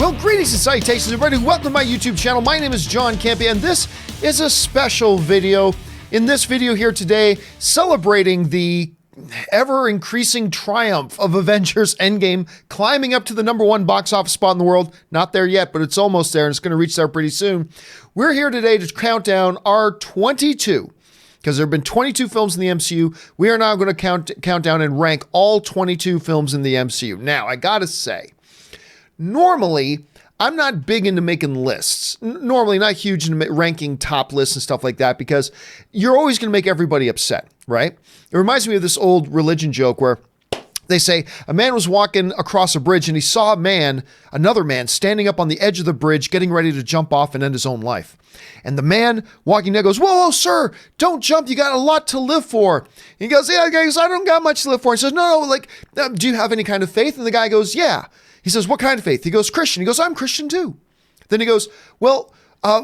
Well, greetings and salutations, everybody. Welcome to my YouTube channel. My name is John Campea, and this is a special video. In this video here today, celebrating the ever-increasing triumph of Avengers Endgame, climbing up to the #1 box office spot in the world. Not there yet, but it's almost there, and it's going to reach there pretty soon. We're here today to count down our 22, because there have been 22 films in the MCU. We are now going to count down and rank all 22 films in the MCU. Now, I gotta say, normally, I'm not big into making lists. Normally, not huge into ranking top lists and stuff like that, because you're always going to make everybody upset, right? It reminds me of this old religion joke where they say a man was walking across a bridge and he saw another man standing up on the edge of the bridge, getting ready to jump off and end his own life. And the man walking there goes, "Whoa, sir, don't jump. You got a lot to live for." He goes, "Yeah, guys, I don't got much to live for." He says, no, do you have any kind of faith? And the guy goes, "Yeah." He says, "What kind of faith?" He goes, "Christian." He goes, "I'm Christian too." Then he goes, "Well,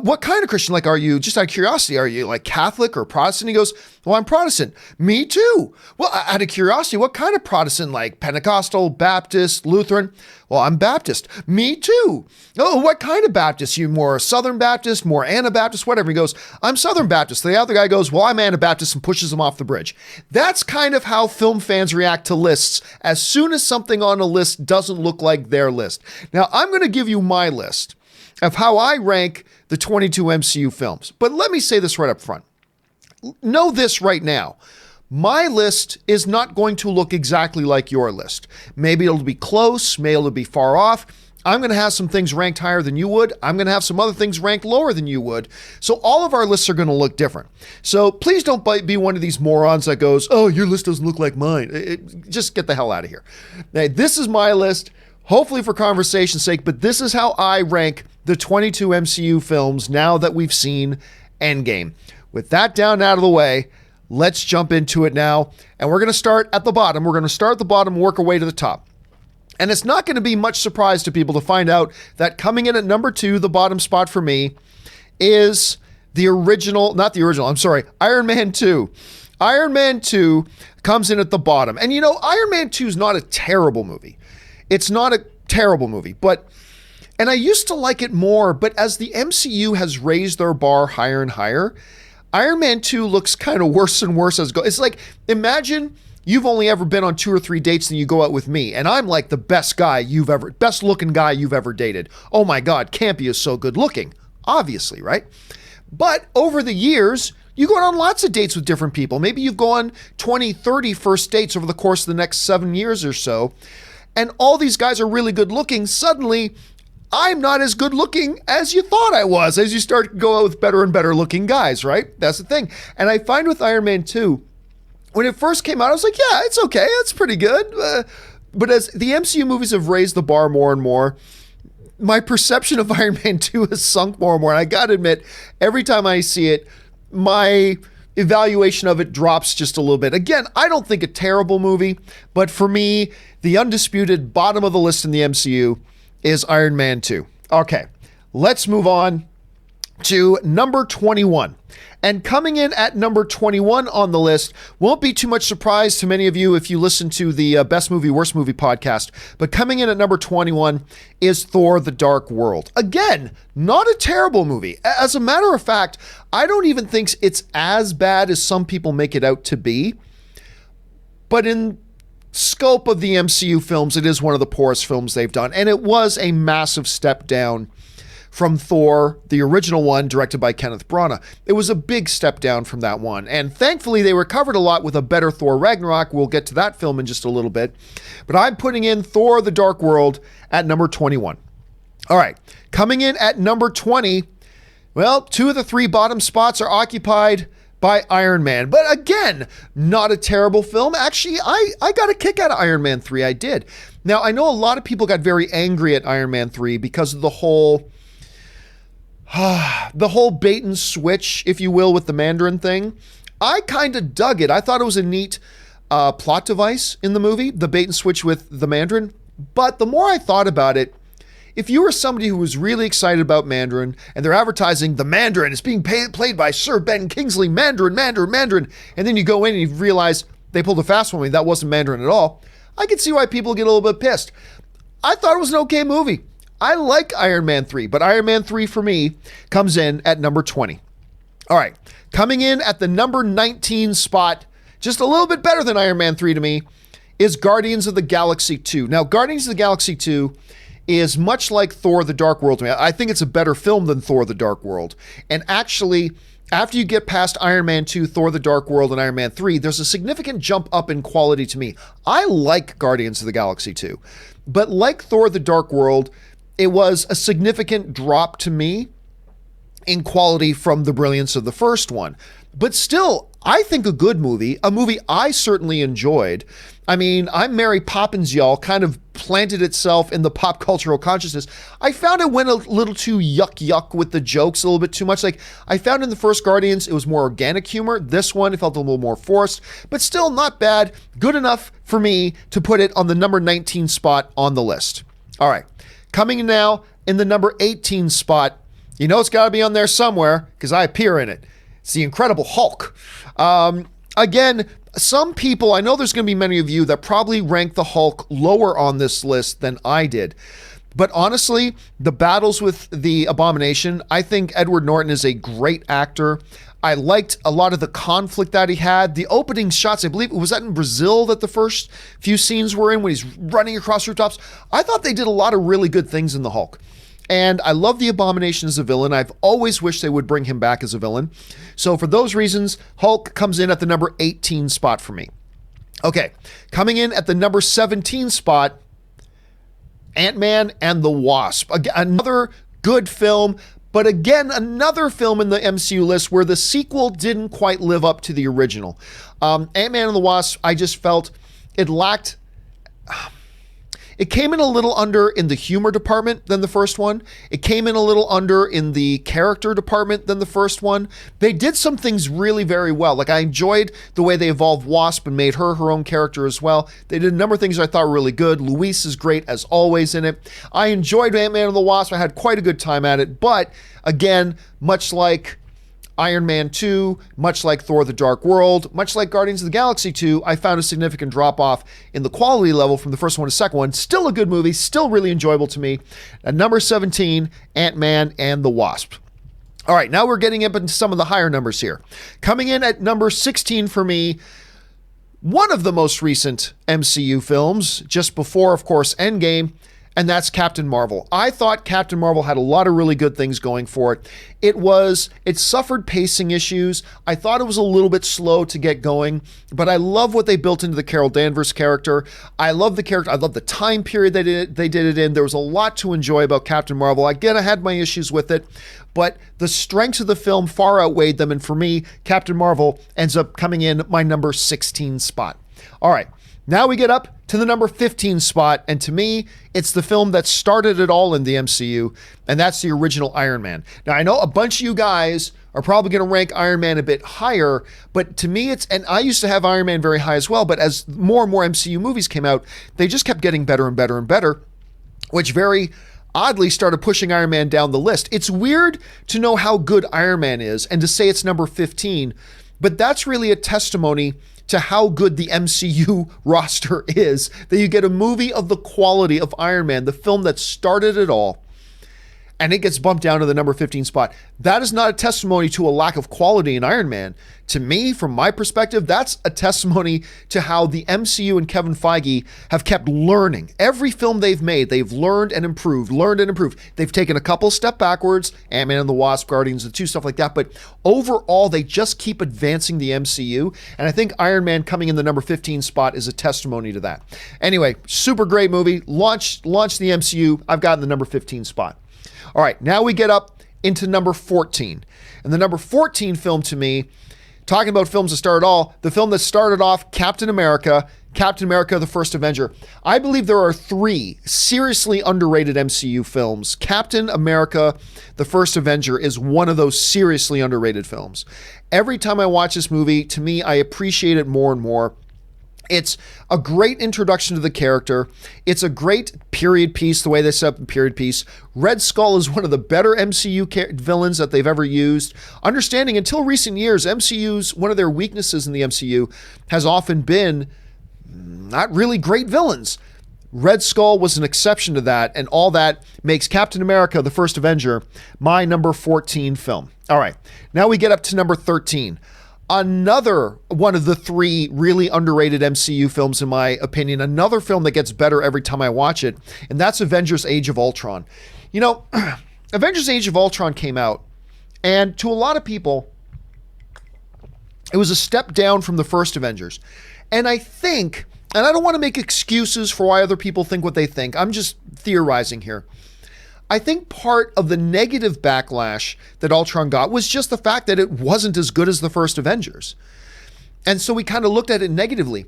what kind of Christian? Like, are you, just out of curiosity, are you like Catholic or Protestant?" He goes, "Well, I'm Protestant." "Me too." "Well, out of curiosity, what kind of Protestant? Like Pentecostal, Baptist, Lutheran?" "Well, I'm Baptist." "Me too." "Oh, what kind of Baptist? You more Southern Baptist, more Anabaptist, whatever?" He goes, "I'm Southern Baptist." The other guy goes, "Well, I'm Anabaptist," and pushes him off the bridge. That's kind of how film fans react to lists as soon as something on a list doesn't look like their list. Now, I'm going to give you my list of how I rank the 22 MCU films. But let me say this right up front. Know this right now. My list is not going to look exactly like your list. Maybe it'll be close, maybe it'll be far off. I'm going to have some things ranked higher than you would. I'm going to have some other things ranked lower than you would. So all of our lists are going to look different. So please don't be one of these morons that goes, "Oh, your list doesn't look like mine." Just get the hell out of here. Now, this is my list, hopefully for conversation's sake, but this is how I rank the 22 MCU films now that we've seen Endgame. With that down and out of the way, let's jump into it now. And we're going to start at the bottom. We're going to start at the bottom and work our way to the top. And it's not going to be much surprise to people to find out that coming in at number 2, the bottom spot for me, is Iron Man 2. Iron Man 2 comes in at the bottom. And you know, Iron Man 2 is not a terrible movie. It's not a terrible movie, and I used to like it more, but as the MCU has raised their bar higher and higher, Iron Man 2 looks kind of worse and worse as it's like, imagine you've only ever been on 2 or 3 dates and you go out with me, and I'm like the best looking guy you've ever dated. Oh my God, Campea is so good looking, obviously, right? But over the years, you go on lots of dates with different people. Maybe you've gone 20, 30 first dates over the course of the next 7 years or so, and all these guys are really good looking. Suddenly, I'm not as good looking as you thought I was, as you start to go out with better and better looking guys, right? That's the thing. And I find with Iron Man 2, when it first came out, I was like, yeah, it's okay. It's pretty good. But as the MCU movies have raised the bar more and more, my perception of Iron Man 2 has sunk more and more. And I got to admit, every time I see it, my evaluation of it drops just a little bit. Again, I don't think a terrible movie, but for me, the undisputed bottom of the list in the MCU is Iron Man 2. Okay, let's move on to number 21. And coming in at number 21 on the list, won't be too much surprise to many of you if you listen to the Best Movie, Worst Movie podcast, but coming in at number 21 is Thor: The Dark World. Again, not a terrible movie. As a matter of fact, I don't even think it's as bad as some people make it out to be, but in scope of the MCU films, it is one of the poorest films they've done, and it was a massive step down from Thor, the original one, directed by Kenneth Branagh. It was a big step down from that one, and thankfully they recovered a lot with a better Thor Ragnarok. We'll get to that film in just a little bit, but I'm putting in Thor: The Dark World at number 21. All right, coming in at number 20, well, 2 of the 3 bottom spots are occupied by Iron Man. But again, not a terrible film. Actually, I got a kick out of Iron Man 3. I did. Now, I know a lot of people got very angry at Iron Man 3 because of the whole bait and switch, if you will, with the Mandarin thing. I kind of dug it. I thought it was a neat plot device in the movie, the bait and switch with the Mandarin. But the more I thought about it, if you were somebody who was really excited about Mandarin and they're advertising the Mandarin is being played by Sir Ben Kingsley, Mandarin, and then you go in and you realize they pulled a fast one, that wasn't Mandarin at all, I could see why people get a little bit pissed. I thought it was an okay movie. I like Iron Man 3, but Iron Man 3 for me comes in at number 20. All right, coming in at the number 19 spot, just a little bit better than Iron Man 3 to me, is Guardians of the Galaxy 2. Now, Guardians of the Galaxy 2 is much like Thor: The Dark World to me. I think it's a better film than Thor: The Dark World. And actually, after you get past Iron Man 2, Thor: The Dark World, and Iron Man 3, there's a significant jump up in quality to me. I like Guardians of the Galaxy 2. But like Thor: The Dark World, it was a significant drop to me in quality from the brilliance of the first one. But still, I think a good movie, a movie I certainly enjoyed. I mean, I'm Mary Poppins, y'all, kind of planted itself in the pop cultural consciousness. I found it went a little too yuck with the jokes, a little bit too much. Like, I found in the first Guardians, it was more organic humor. This one, it felt a little more forced, but still not bad. Good enough for me to put it on the number 19 spot on the list. All right, coming in now in the number 18 spot, you know it's got to be on there somewhere because I appear in it. It's the Incredible Hulk. Again, some people, I know there's going to be many of you that probably rank the Hulk lower on this list than I did. But honestly, the battles with the Abomination, I think Edward Norton is a great actor. I liked a lot of the conflict that he had. The opening shots, I believe, was that in Brazil that the first few scenes were in when he's running across rooftops? I thought they did a lot of really good things in the Hulk. And I love the Abomination as a villain. I've always wished they would bring him back as a villain. So for those reasons, Hulk comes in at the number 18 spot for me. Okay, coming in at the number 17 spot, Ant-Man and the Wasp. Again, another good film, but again, another film in the MCU list where the sequel didn't quite live up to the original. Ant-Man and the Wasp, I just felt it lacked... It came in a little under in the humor department than the first one. It came in a little under in the character department than the first one. They did some things really very well. Like, I enjoyed the way they evolved Wasp and made her own character as well. They did a number of things I thought were really good. Luis is great as always in it. I enjoyed Ant-Man and the Wasp. I had quite a good time at it. But again, much like Iron Man 2, much like Thor: The Dark World, much like Guardians of the Galaxy 2, I found a significant drop-off in the quality level from the first one to the second one. Still a good movie, still really enjoyable to me. At number 17, Ant-Man and the Wasp. All right, now we're getting up into some of the higher numbers here. Coming in at number 16 for me, one of the most recent MCU films, just before, of course, Endgame, and that's Captain Marvel. I thought Captain Marvel had a lot of really good things going for it. It suffered pacing issues. I thought it was a little bit slow to get going, but I love what they built into the Carol Danvers character. I love the character. I love the time period they did it in. There was a lot to enjoy about Captain Marvel. Again, I had my issues with it, but the strengths of the film far outweighed them, and for me, Captain Marvel ends up coming in my number 16 spot. All right. Now we get up to the number 15 spot, and to me, it's the film that started it all in the MCU, and that's the original Iron Man. Now, I know a bunch of you guys are probably going to rank Iron Man a bit higher, but to me, and I used to have Iron Man very high as well, but as more and more MCU movies came out, they just kept getting better and better and better, which very oddly started pushing Iron Man down the list. It's weird to know how good Iron Man is and to say it's number 15, but that's really a testimony to how good the MCU roster is, that you get a movie of the quality of Iron Man, the film that started it all, and it gets bumped down to the number 15 spot. That is not a testimony to a lack of quality in Iron Man. To me, from my perspective, that's a testimony to how the MCU and Kevin Feige have kept learning. Every film they've made, they've learned and improved. They've taken a couple step backwards, Ant-Man and the Wasp, Guardians of the 2, stuff like that, but overall, they just keep advancing the MCU, and I think Iron Man coming in the number 15 spot is a testimony to that. Anyway, super great movie. Launched the MCU. I've gotten the number 15 spot. All right, now we get up into number 14. And the number 14 film to me, talking about films that started all, the film that started off Captain America, the First Avenger. I believe there are 3 seriously underrated MCU films. Captain America, the First Avenger is one of those seriously underrated films. Every time I watch this movie, to me, I appreciate it more and more. It's a great introduction to the character. It's a great period piece, the way they set up the period piece. Red Skull is one of the better MCU villains that they've ever used. Understanding, until recent years, one of their weaknesses in the MCU has often been not really great villains. Red Skull was an exception to that, and all that makes Captain America, the First Avenger, my number 14 film. All right, now we get up to number 13. Another one of the three really underrated MCU films, in my opinion, another film that gets better every time I watch it, and that's Avengers Age of Ultron. You know, Avengers Age of Ultron came out, and to a lot of people, it was a step down from the first Avengers. And I think, and I don't want to make excuses for why other people think what they think, I'm just theorizing here. I think part of the negative backlash that Ultron got was just the fact that it wasn't as good as the first Avengers. And so we kind of looked at it negatively.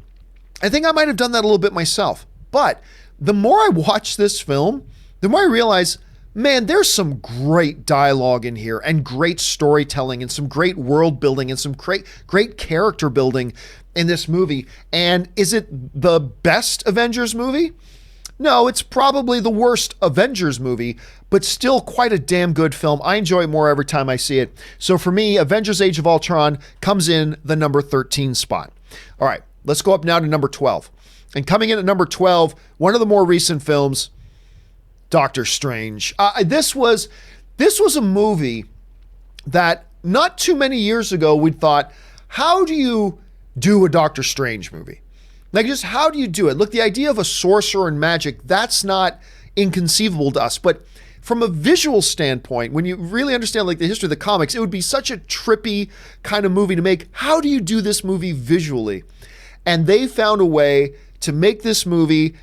I think I might have done that a little bit myself. But the more I watch this film, the more I realize, man, there's some great dialogue in here and great storytelling and some great world building and some great character building in this movie. And is it the best Avengers movie? No, it's probably the worst Avengers movie, but still quite a damn good film. I enjoy it more every time I see it. So for me, Avengers Age of Ultron comes in the number 13 spot. All right, let's go up now to number 12. And coming in at number 12, one of the more recent films, Doctor Strange. This was a movie that not too many years ago we'd thought, how do you do a Doctor Strange movie? Like, just how do you do it? Look, the idea of a sorcerer and magic, that's not inconceivable to us. But from a visual standpoint, when you really understand like the history of the comics, it would be such a trippy kind of movie to make. How do you do this movie visually? And they found a way to make this movie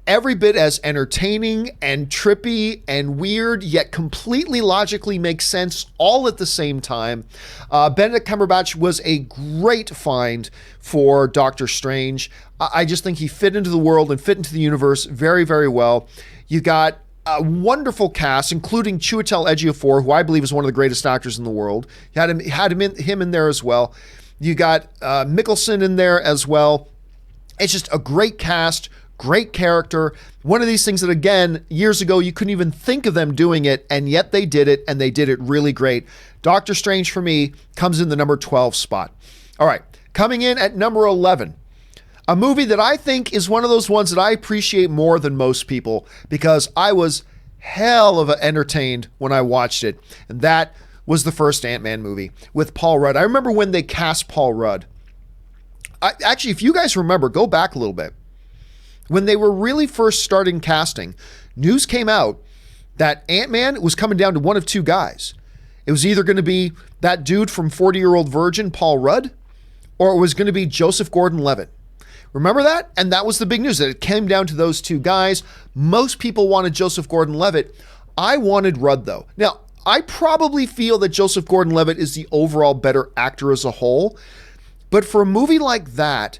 every bit as entertaining and trippy and weird, yet completely logically makes sense all at the same time. Benedict Cumberbatch was a great find for Doctor Strange. I just think he fit into the world and fit into the universe very, very well. You got a wonderful cast, including Chiwetel Ejiofor, who I believe is one of the greatest actors in the world. You had him in there as well. You got Mickelson in there as well. It's just a great cast, great character. One of these things that, again, years ago, you couldn't even think of them doing it, and yet they did it, and they did it really great. Doctor Strange, for me, comes in the number 12 spot. All right, coming in at number 11, a movie that I think is one of those ones that I appreciate more than most people because I was hell of a entertained when I watched it, and that was the first Ant-Man movie with Paul Rudd. I remember when they cast Paul Rudd. Actually, if you guys remember, go back a little bit. When they were really first starting casting, news came out that Ant-Man was coming down to one of two guys. It was either going to be that dude from 40-Year-Old Virgin, Paul Rudd, or it was going to be Joseph Gordon-Levitt. Remember that? And that was the big news, that it came down to those two guys. Most people wanted Joseph Gordon-Levitt. I wanted Rudd, though. Now, I probably feel that Joseph Gordon-Levitt is the overall better actor as a whole. But for a movie like that,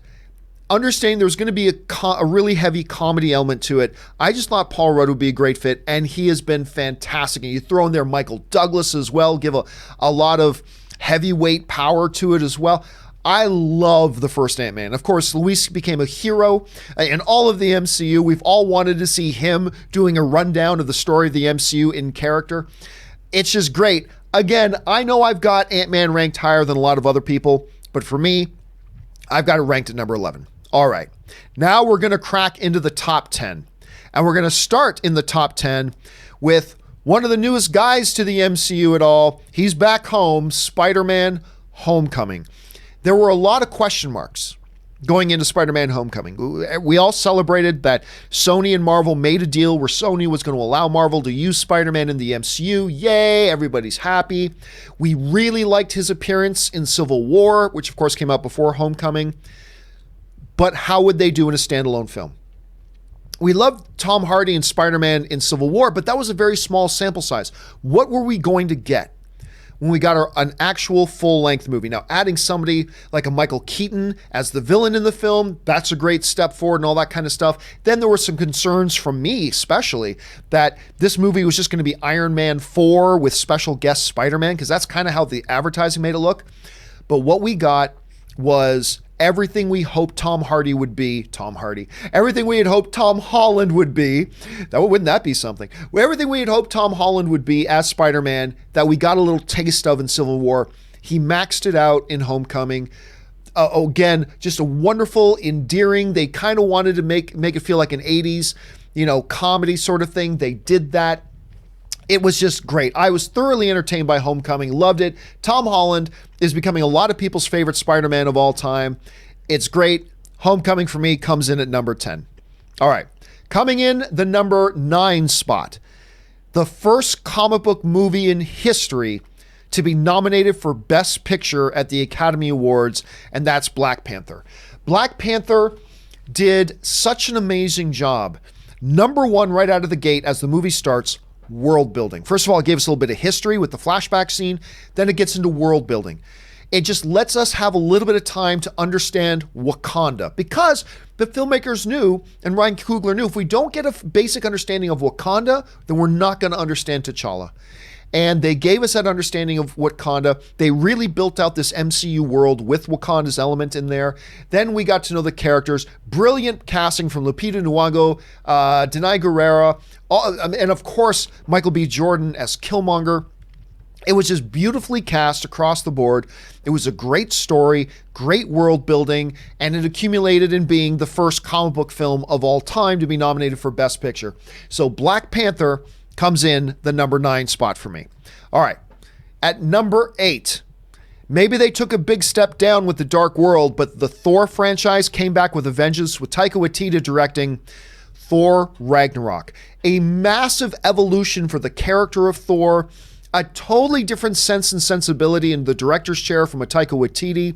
understanding there was going to be a really heavy comedy element to it, I just thought Paul Rudd would be a great fit, and he has been fantastic. And you throw in there Michael Douglas as well, give a lot of heavyweight power to it as well. I love the first Ant-Man. Of course, Luis became a hero in all of the MCU. We've all wanted to see him doing a rundown of the story of the MCU in character. It's just great. Again, I know I've got Ant-Man ranked higher than a lot of other people, but for me, I've got it ranked at number 11. All right, now we're going to crack into the top 10. And we're going to start in the top 10 with one of the newest guys to the MCU at all. He's back home, Spider-Man Homecoming. There were a lot of question marks going into Spider-Man Homecoming. We all celebrated that Sony and Marvel made a deal where Sony was going to allow Marvel to use Spider-Man in the MCU. Yay, everybody's happy. We really liked his appearance in Civil War, which of course came out before Homecoming. But how would they do in a standalone film? We loved Tom Hardy and Spider-Man in Civil War, but that was a very small sample size. What were we going to get when we got an actual full-length movie? Now, adding somebody like a Michael Keaton as the villain in the film, that's a great step forward and all that kind of stuff. Then there were some concerns from me, especially, that this movie was just going to be Iron Man 4 with special guest Spider-Man, because that's kind of how the advertising made it look. But what we got was everything we hoped Tom Hardy would be, everything we had hoped Tom Holland would be, wouldn't that be something? Everything we had hoped Tom Holland would be as Spider-Man that we got a little taste of in Civil War, he maxed it out in Homecoming. Again, just a wonderful, endearing. They kind of wanted to make it feel like an 80s, comedy sort of thing. They did that. It was just great. I was thoroughly entertained by Homecoming, loved it. Tom Holland is becoming a lot of people's favorite Spider-Man of all time. It's great. Homecoming for me comes in at number 10. All right, coming in the number 9 spot, the first comic book movie in history to be nominated for Best Picture at the Academy Awards, and that's Black Panther. Black Panther did such an amazing job. Number 1 right out of the gate as the movie starts, world building. First of all, it gave us a little bit of history with the flashback scene. Then it gets into world building. It just lets us have a little bit of time to understand Wakanda, because the filmmakers knew, and Ryan Coogler knew, if we don't get a basic understanding of Wakanda, then we're not going to understand T'Challa. And they gave us that understanding of Wakanda. They really built out this MCU world with Wakanda's element in there. Then we got to know the characters. Brilliant casting from Lupita Nyong'o, Denai Guerrera, and of course, Michael B. Jordan as Killmonger. It was just beautifully cast across the board. It was a great story, great world building, and it accumulated in being the first comic book film of all time to be nominated for Best Picture. So Black Panther comes in the number 9 spot for me. All right, at number 8, maybe they took a big step down with The Dark World, but the Thor franchise came back with Avengers, with Taika Waititi directing Thor Ragnarok. A massive evolution for the character of Thor, a totally different sense and sensibility in the director's chair from a Taika Waititi.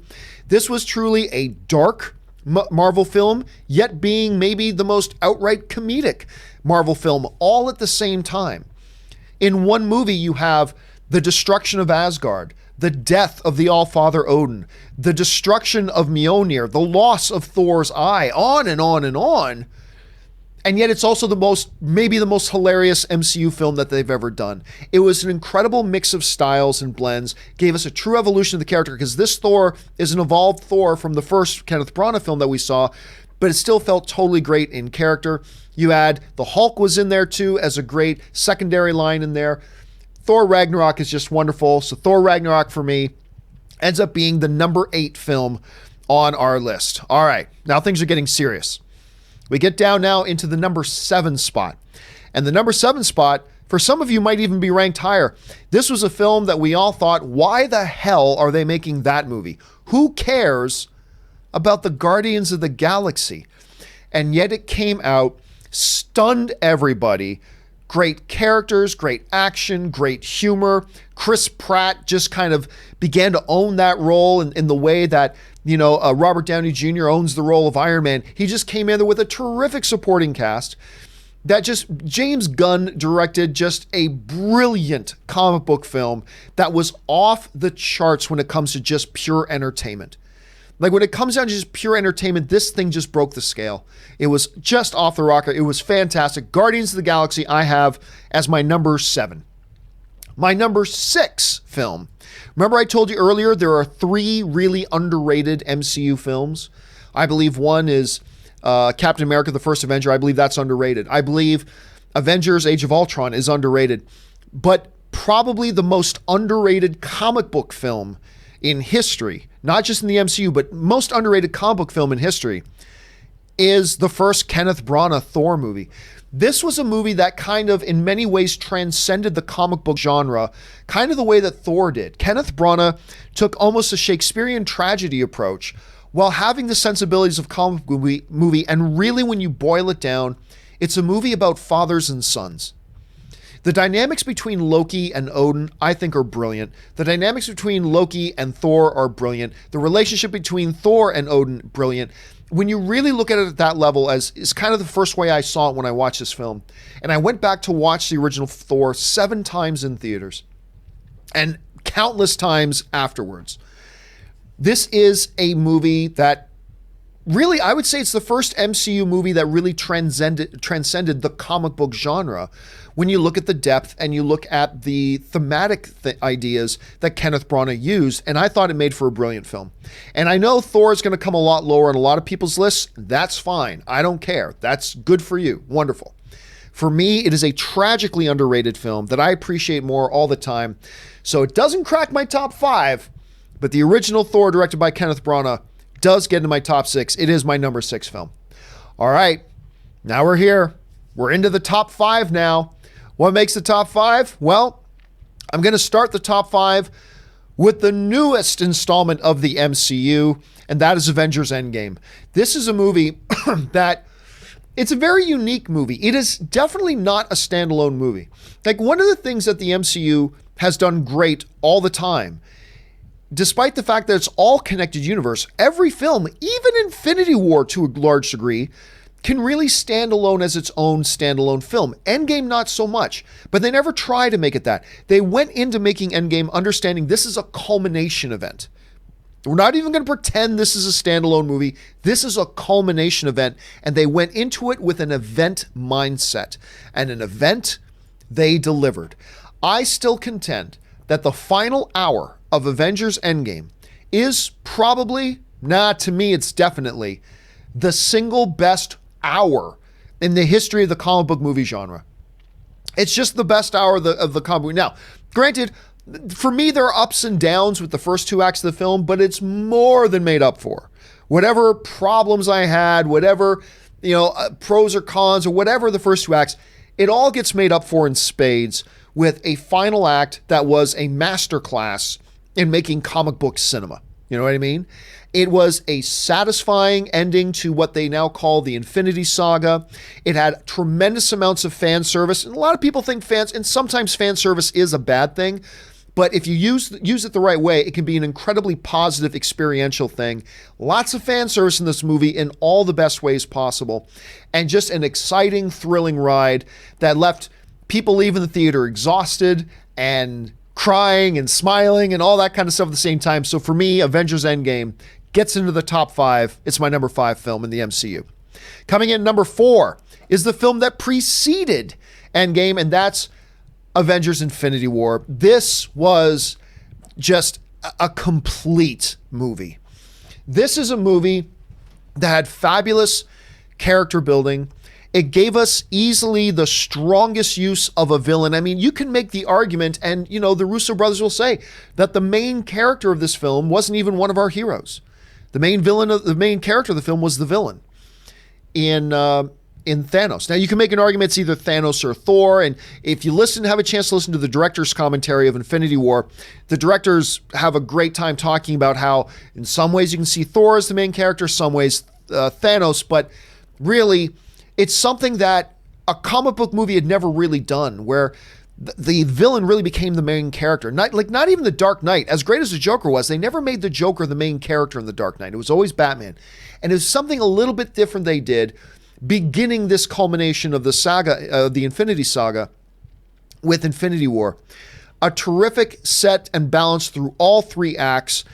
This was truly a dark Marvel film, yet being maybe the most outright comedic Marvel film all at the same time. In one movie, you have the destruction of Asgard, the death of the All-Father Odin, the destruction of Mjolnir, the loss of Thor's eye, on and on and on. And yet it's also maybe the most hilarious MCU film that they've ever done. It was an incredible mix of styles and blends, gave us a true evolution of the character, because this Thor is an evolved Thor from the first Kenneth Branagh film that we saw, but it still felt totally great in character. You had the Hulk was in there too as a great secondary line in there. Thor Ragnarok is just wonderful. So Thor Ragnarok for me ends up being the number 8 film on our list. All right, now things are getting serious. We get down now into the number 7 spot. And the number 7 spot, for some of you, might even be ranked higher. This was a film that we all thought, why the hell are they making that movie? Who cares about the Guardians of the Galaxy? And yet it came out, stunned everybody. Great characters, great action, great humor. Chris Pratt just kind of began to own that role in the way that, Robert Downey Jr. owns the role of Iron Man. He just came in there with a terrific supporting cast. James Gunn directed just a brilliant comic book film that was off the charts when it comes to just pure entertainment. Like when it comes down to just pure entertainment, this thing just broke the scale. It was just off the rocker. It was fantastic. Guardians of the Galaxy I have as my number 7. My number 6 film. Remember I told you earlier there are 3 really underrated MCU films. I believe one is Captain America, the First Avenger. I believe that's underrated. I believe Avengers Age of Ultron is underrated. But probably the most underrated comic book film in history, not just in the MCU, but most underrated comic book film in history, is the first Kenneth Branagh Thor movie. This was a movie that kind of, in many ways, transcended the comic book genre, kind of the way that Thor did. Kenneth Branagh took almost a Shakespearean tragedy approach while having the sensibilities of comic book movie, and really, when you boil it down, it's a movie about fathers and sons. The dynamics between Loki and Odin, I think, are brilliant. The dynamics between Loki and Thor are brilliant. The relationship between Thor and Odin, brilliant. When you really look at it at that level, as is kind of the first way I saw it when I watched this film. And I went back to watch the original Thor 7 times in theaters and countless times afterwards. This is a movie that really, I would say it's the first MCU movie that really transcended the comic book genre. When you look at the depth and you look at the thematic ideas that Kenneth Branagh used, and I thought it made for a brilliant film. And I know Thor is going to come a lot lower on a lot of people's lists. That's fine. I don't care. That's good for you. Wonderful. For me, it is a tragically underrated film that I appreciate more all the time. So it doesn't crack my top 5, but the original Thor, directed by Kenneth Branagh, does get into my top 6. It is my number 6 film. All right, now we're here. We're into the top 5 now. What makes the top 5? Well, I'm going to start the top 5 with the newest installment of the MCU, and that is Avengers Endgame. This is a movie that it's a very unique movie. It is definitely not a standalone movie. Like, one of the things that the MCU has done great all the time, despite the fact that it's all connected universe, every film, even Infinity War to a large degree, can really stand alone as its own standalone film. Endgame, not so much, but they never try to make it that. They went into making Endgame understanding this is a culmination event. We're not even going to pretend this is a standalone movie. This is a culmination event, and they went into it with an event mindset. And an event they delivered. I still contend that the final hour of Avengers Endgame is probably, to me it's definitely, the single best hour in the history of the comic book movie genre. It's just the best hour of the comic book. Now, granted, for me, there are ups and downs with the first 2 acts of the film, but it's more than made up for. Whatever problems I had, whatever, pros or cons or whatever the first 2 acts, it all gets made up for in spades with a final act that was a masterclass in making comic book cinema. You know what I mean? It was a satisfying ending to what they now call the Infinity Saga. It had tremendous amounts of fan service. And a lot of people think sometimes fan service is a bad thing. But if you use it the right way, it can be an incredibly positive experiential thing. Lots of fan service in this movie in all the best ways possible. And just an exciting, thrilling ride that left people leaving the theater exhausted and crying and smiling and all that kind of stuff at the same time. So for me, Avengers Endgame gets into the top 5. It's my number 5 film in the MCU. Coming in number 4 is the film that preceded Endgame, and that's Avengers Infinity War. This was just a complete movie. This is a movie that had fabulous character building. It gave us easily the strongest use of a villain. I mean, you can make the argument, and the Russo brothers will say that the main character of this film wasn't even one of our heroes. The main character of the film was the villain in Thanos. Now, you can make an argument it's either Thanos or Thor, and if you have a chance to listen to the director's commentary of Infinity War, the directors have a great time talking about how in some ways you can see Thor as the main character, some ways Thanos, but really it's something that a comic book movie had never really done, where the villain really became the main character. Not even the Dark Knight. As great as the Joker was, they never made the Joker the main character in the Dark Knight. It was always Batman. And it was something a little bit different they did, beginning this culmination of the saga, the Infinity Saga, with Infinity War. A terrific set and balance through all 3 acts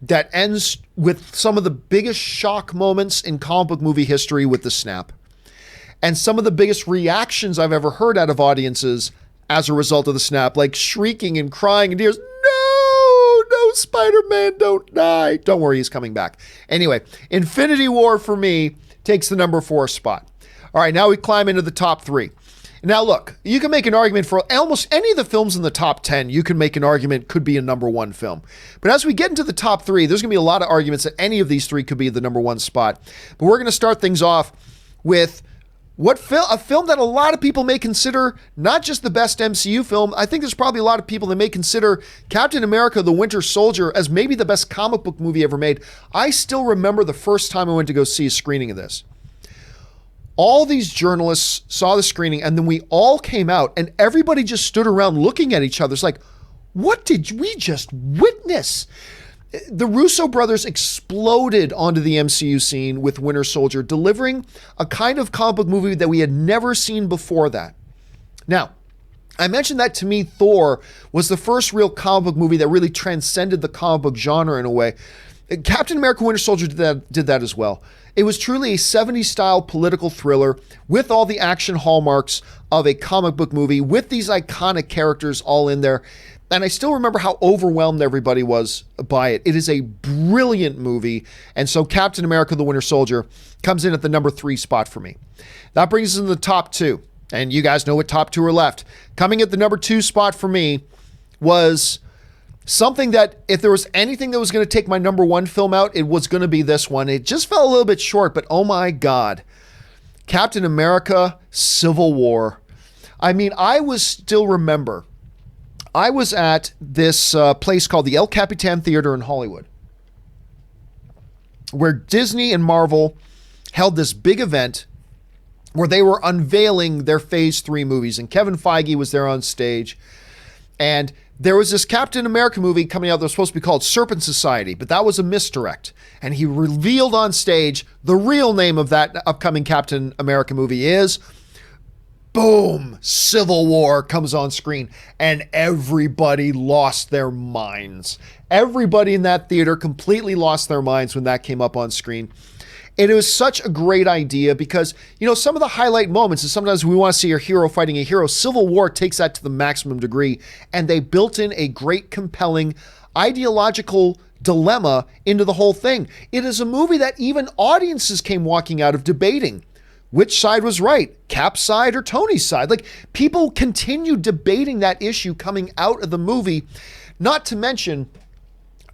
that ends with some of the biggest shock moments in comic book movie history with the snap. And some of the biggest reactions I've ever heard out of audiences as a result of the snap, like shrieking and crying in tears. No, Spider-Man, don't die. Don't worry, he's coming back. Anyway, Infinity War for me takes the number 4 spot. All right, now we climb into the top 3. Now look, you can make an argument for almost any of the films in the top 10. You can make an argument could be a number 1 film. But as we get into the top 3, there's going to be a lot of arguments that any of these 3 could be the number 1 spot. But we're going to start things off with a film that a lot of people may consider not just the best MCU film. I think there's probably a lot of people that may consider Captain America: The Winter Soldier as maybe the best comic book movie ever made. I still remember the first time I went to go see a screening of this. All these journalists saw the screening, and then we all came out, and everybody just stood around looking at each other. It's like, what did we just witness? The Russo brothers exploded onto the MCU scene with Winter Soldier, delivering a kind of comic book movie that we had never seen before that. Now, I mentioned that to me, Thor was the first real comic book movie that really transcended the comic book genre in a way. Captain America: Winter Soldier did that as well. It was truly a 70s style political thriller with all the action hallmarks of a comic book movie, with these iconic characters all in there. And I still remember how overwhelmed everybody was by it. It is a brilliant movie. And so Captain America: The Winter Soldier comes in at the number 3 spot for me. That brings us in the top 2. And you guys know what top 2 are left. Coming at the number 2 spot for me was Something that if there was anything that was going to take my number one film out, it was going to be this one. It just fell a little bit short, but oh my God. Captain America, Civil War. I mean, I was at this place called the El Capitan Theater in Hollywood, where Disney and Marvel held this big event where they were unveiling their Phase 3 movies. And Kevin Feige was there on stage. And there was this Captain America movie coming out that was supposed to be called Serpent Society, but that was a misdirect. And he revealed on stage the real name of that upcoming Captain America movie is, boom, Civil War comes on screen. And everybody lost their minds. Everybody in that theater completely lost their minds when that came up on screen. And it was such a great idea because, you know, some of the highlight moments is sometimes we want to see a hero fighting a hero. Civil War takes that to the maximum degree, and they built in a great, compelling ideological dilemma into the whole thing. It is a movie that even audiences came walking out of debating which side was right, Cap's side or Tony's side. Like, people continued debating that issue coming out of the movie, not to mention,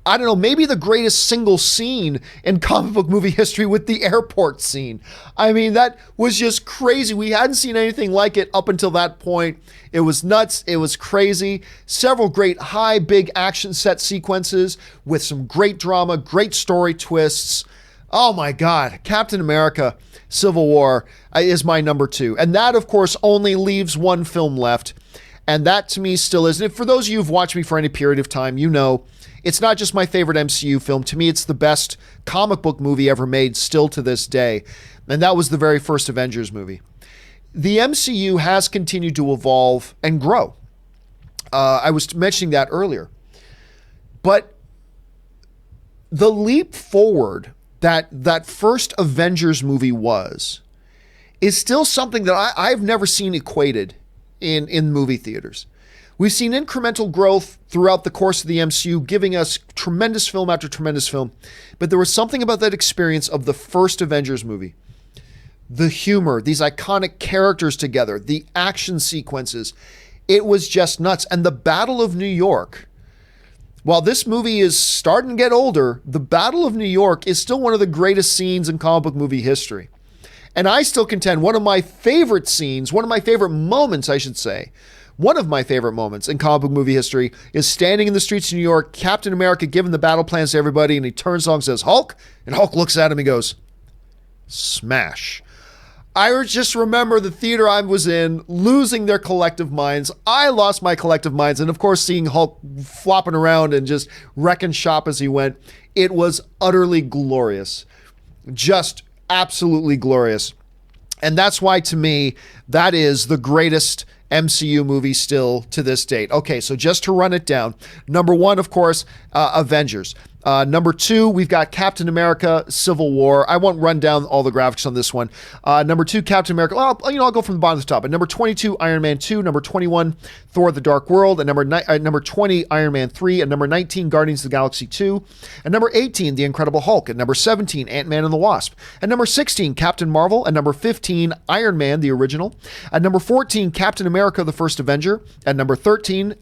I don't know, maybe the greatest single scene in comic book movie history with the airport scene. I mean, that was just crazy. We hadn't seen anything like it up until that point. It was nuts. It was crazy. Several great high, big action set sequences with some great drama, great story twists. Oh my God, Captain America, Civil War is my number 2. And that, of course, only leaves one film left. And that to me still is. And for those of you who've watched me for any period of time, you know, it's not just my favorite MCU film. To me, it's the best comic book movie ever made still to this day. And that was the very first Avengers movie. The MCU has continued to evolve and grow. I was mentioning that earlier. But the leap forward that first Avengers movie is still something that I've never seen equated in movie theaters. We've seen incremental growth throughout the course of the MCU, giving us tremendous film after tremendous film. But there was something about that experience of the first Avengers movie. The humor, these iconic characters together, the action sequences. It was just nuts. And the Battle of New York, while this movie is starting to get older, the Battle of New York is still one of the greatest scenes in comic book movie history. And I still contend one of my favorite scenes, one of my favorite moments, I should say, one of my favorite moments in comic book movie history is standing in the streets of New York, Captain America giving the battle plans to everybody, and he turns on and says, Hulk, and Hulk looks at him and goes, smash. I just remember the theater I was in losing their collective minds. I lost my collective minds, and of course seeing Hulk flopping around and just wrecking shop as he went. It was utterly glorious. Just absolutely glorious. And that's why, to me, that is the greatest MCU movie still to this date. Okay, so just to run it down. Number 1, of course, Avengers. Number 2, we've got Captain America, Civil War. I won't run down all the graphics on this one. Number 2, Captain America. Well, I'll go from the bottom to the top. At number 22, Iron Man 2. Number 21, Thor: The Dark World. At number 20, Iron Man 3. At number 19, Guardians of the Galaxy 2. At number 18, The Incredible Hulk. At number 17, Ant-Man and the Wasp. At number 16, Captain Marvel. At number 15, Iron Man, the original. At number 14, Captain America, the First Avenger. At number 13,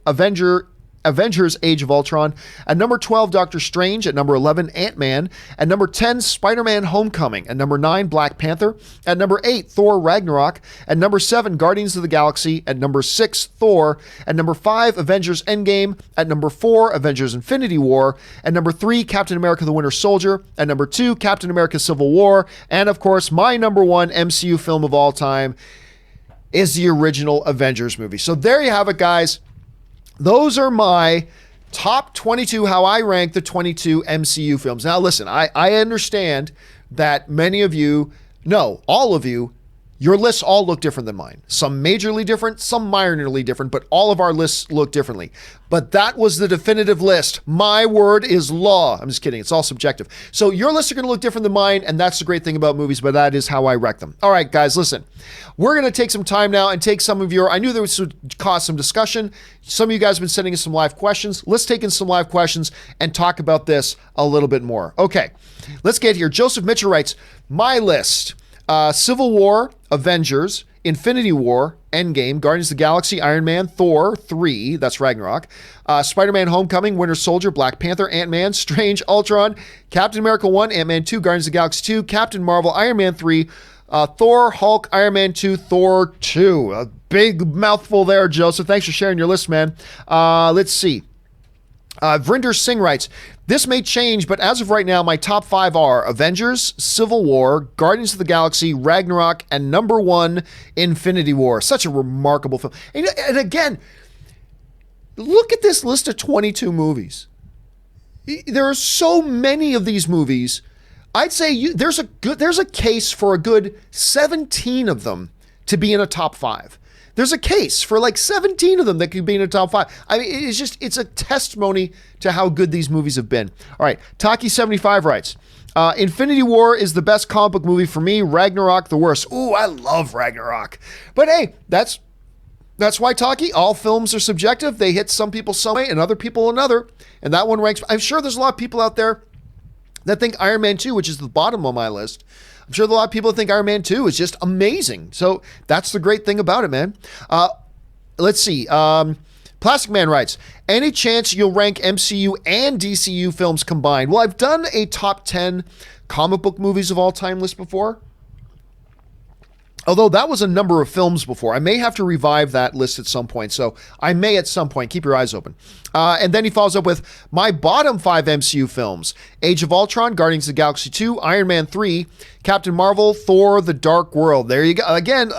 Avengers Age of Ultron. At number 12, Doctor Strange. At number 11, Ant-Man. At number 10, Spider-Man Homecoming. At number 9, Black Panther. At number 8, Thor Ragnarok. At number 7, Guardians of the Galaxy. At number 6, Thor. At number 5, Avengers Endgame. At number 4, Avengers Infinity War. At number 3, Captain America the Winter Soldier. At number 2, Captain America Civil War. And of course, my number 1 MCU film of all time is the original Avengers movie. So there you have it, guys. Those are my top 22, how I rank the 22 MCU films. Now, listen, I understand that many of you, no, all of you, your lists all look different than mine. Some majorly different, some minorly different, but all of our lists look differently. But that was the definitive list. My word is law. I'm just kidding. It's all subjective. So your lists are going to look different than mine, and that's the great thing about movies, but that is how I rank them. All right, guys, listen. We're going to take some time now and take some of your, I knew this would cause some discussion. Some of you guys have been sending us some live questions. Let's take in some live questions and talk about this a little bit more. Okay, let's get here. Joseph Mitchell writes, my list. Civil War, Avengers, Infinity War, Endgame, Guardians of the Galaxy, Iron Man, Thor 3, that's Ragnarok, Spider-Man Homecoming, Winter Soldier, Black Panther, Ant-Man, Strange, Ultron, Captain America 1, Ant-Man 2, Guardians of the Galaxy 2, Captain Marvel, Iron Man 3, Thor, Hulk, Iron Man 2, Thor 2. A big mouthful there, Joseph. Thanks for sharing your list, man. Let's see. Vrinder Singh writes, this may change, but as of right now, my top 5 are Avengers, Civil War, Guardians of the Galaxy, Ragnarok, and number 1, Infinity War. Such a remarkable film. And again, look at this list of 22 movies. There are so many of these movies. I'd say there's a case for a good 17 of them to be in a top 5. There's a case for like 17 of them that could be in a top 5. I mean, it's a testimony to how good these movies have been. All right, Taki75 writes, Infinity War is the best comic book movie for me. Ragnarok the worst. Ooh, I love Ragnarok. But hey, that's why, Taki, all films are subjective. They hit some people some way and other people another. And that one ranks. I'm sure there's a lot of people out there that think Iron Man 2, which is the bottom of my list, I'm sure a lot of people think Iron Man 2 is just amazing. So that's the great thing about it, man. Let's see. Plastic Man writes, any chance you'll rank MCU and DCU films combined? Well, I've done a top 10 comic book movies of all time list before. Although that was a number of films before. I may have to revive that list at some point. So I may at some point. Keep your eyes open. And then he follows up with my bottom 5 MCU films. Age of Ultron, Guardians of the Galaxy 2, Iron Man 3, Captain Marvel, Thor, The Dark World. There you go. Again,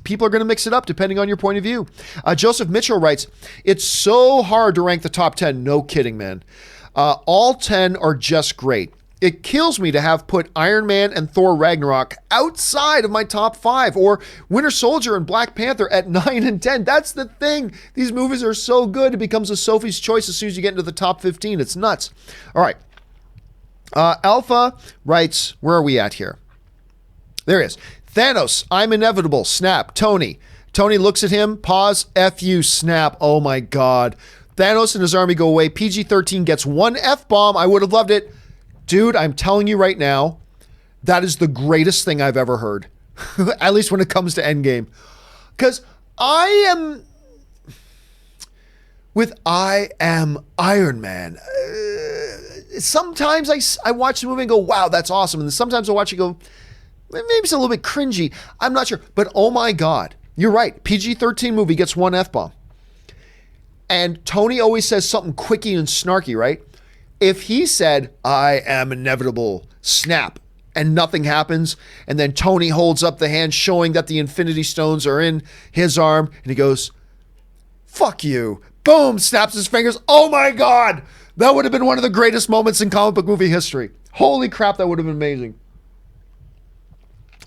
people are going to mix it up depending on your point of view. Joseph Mitchell writes, it's so hard to rank the top 10. No kidding, man. All 10 are just great. It kills me to have put Iron Man and Thor Ragnarok outside of my top 5, or Winter Soldier and Black Panther at 9 and 10. That's the thing. These movies are so good, it becomes a Sophie's choice as soon as you get into the top 15. It's nuts. All right. Alpha writes, where are we at here? There he is. Thanos, I'm inevitable. Snap. Tony. Tony looks at him. Pause. F you. Snap. Oh my God. Thanos and his army go away. PG-13 gets 1 F-bomb. I would have loved it. Dude, I'm telling you right now, that is the greatest thing I've ever heard. At least when it comes to Endgame. Because I am Iron Man. Sometimes I watch the movie and go, wow, that's awesome. And then sometimes I watch it and go, maybe it's a little bit cringy. I'm not sure. But oh my God, you're right. PG-13 movie gets 1 F-bomb. And Tony always says something quicky and snarky, right? If he said, I am inevitable, snap, and nothing happens, and then Tony holds up the hand showing that the Infinity Stones are in his arm, and he goes, fuck you, boom, snaps his fingers. Oh my God, that would have been one of the greatest moments in comic book movie history. Holy crap, that would have been amazing.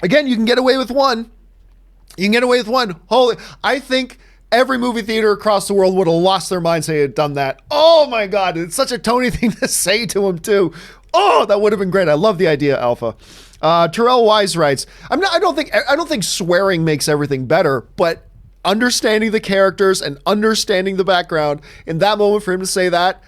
Again, you can get away with one. You can get away with one. I think every movie theater across the world would have lost their minds if they had done that. Oh my God, it's such a Tony thing to say to him too. Oh, that would have been great. I love the idea, Alpha. Terrell Wise writes, I don't think swearing makes everything better, but understanding the characters and understanding the background in that moment for him to say that,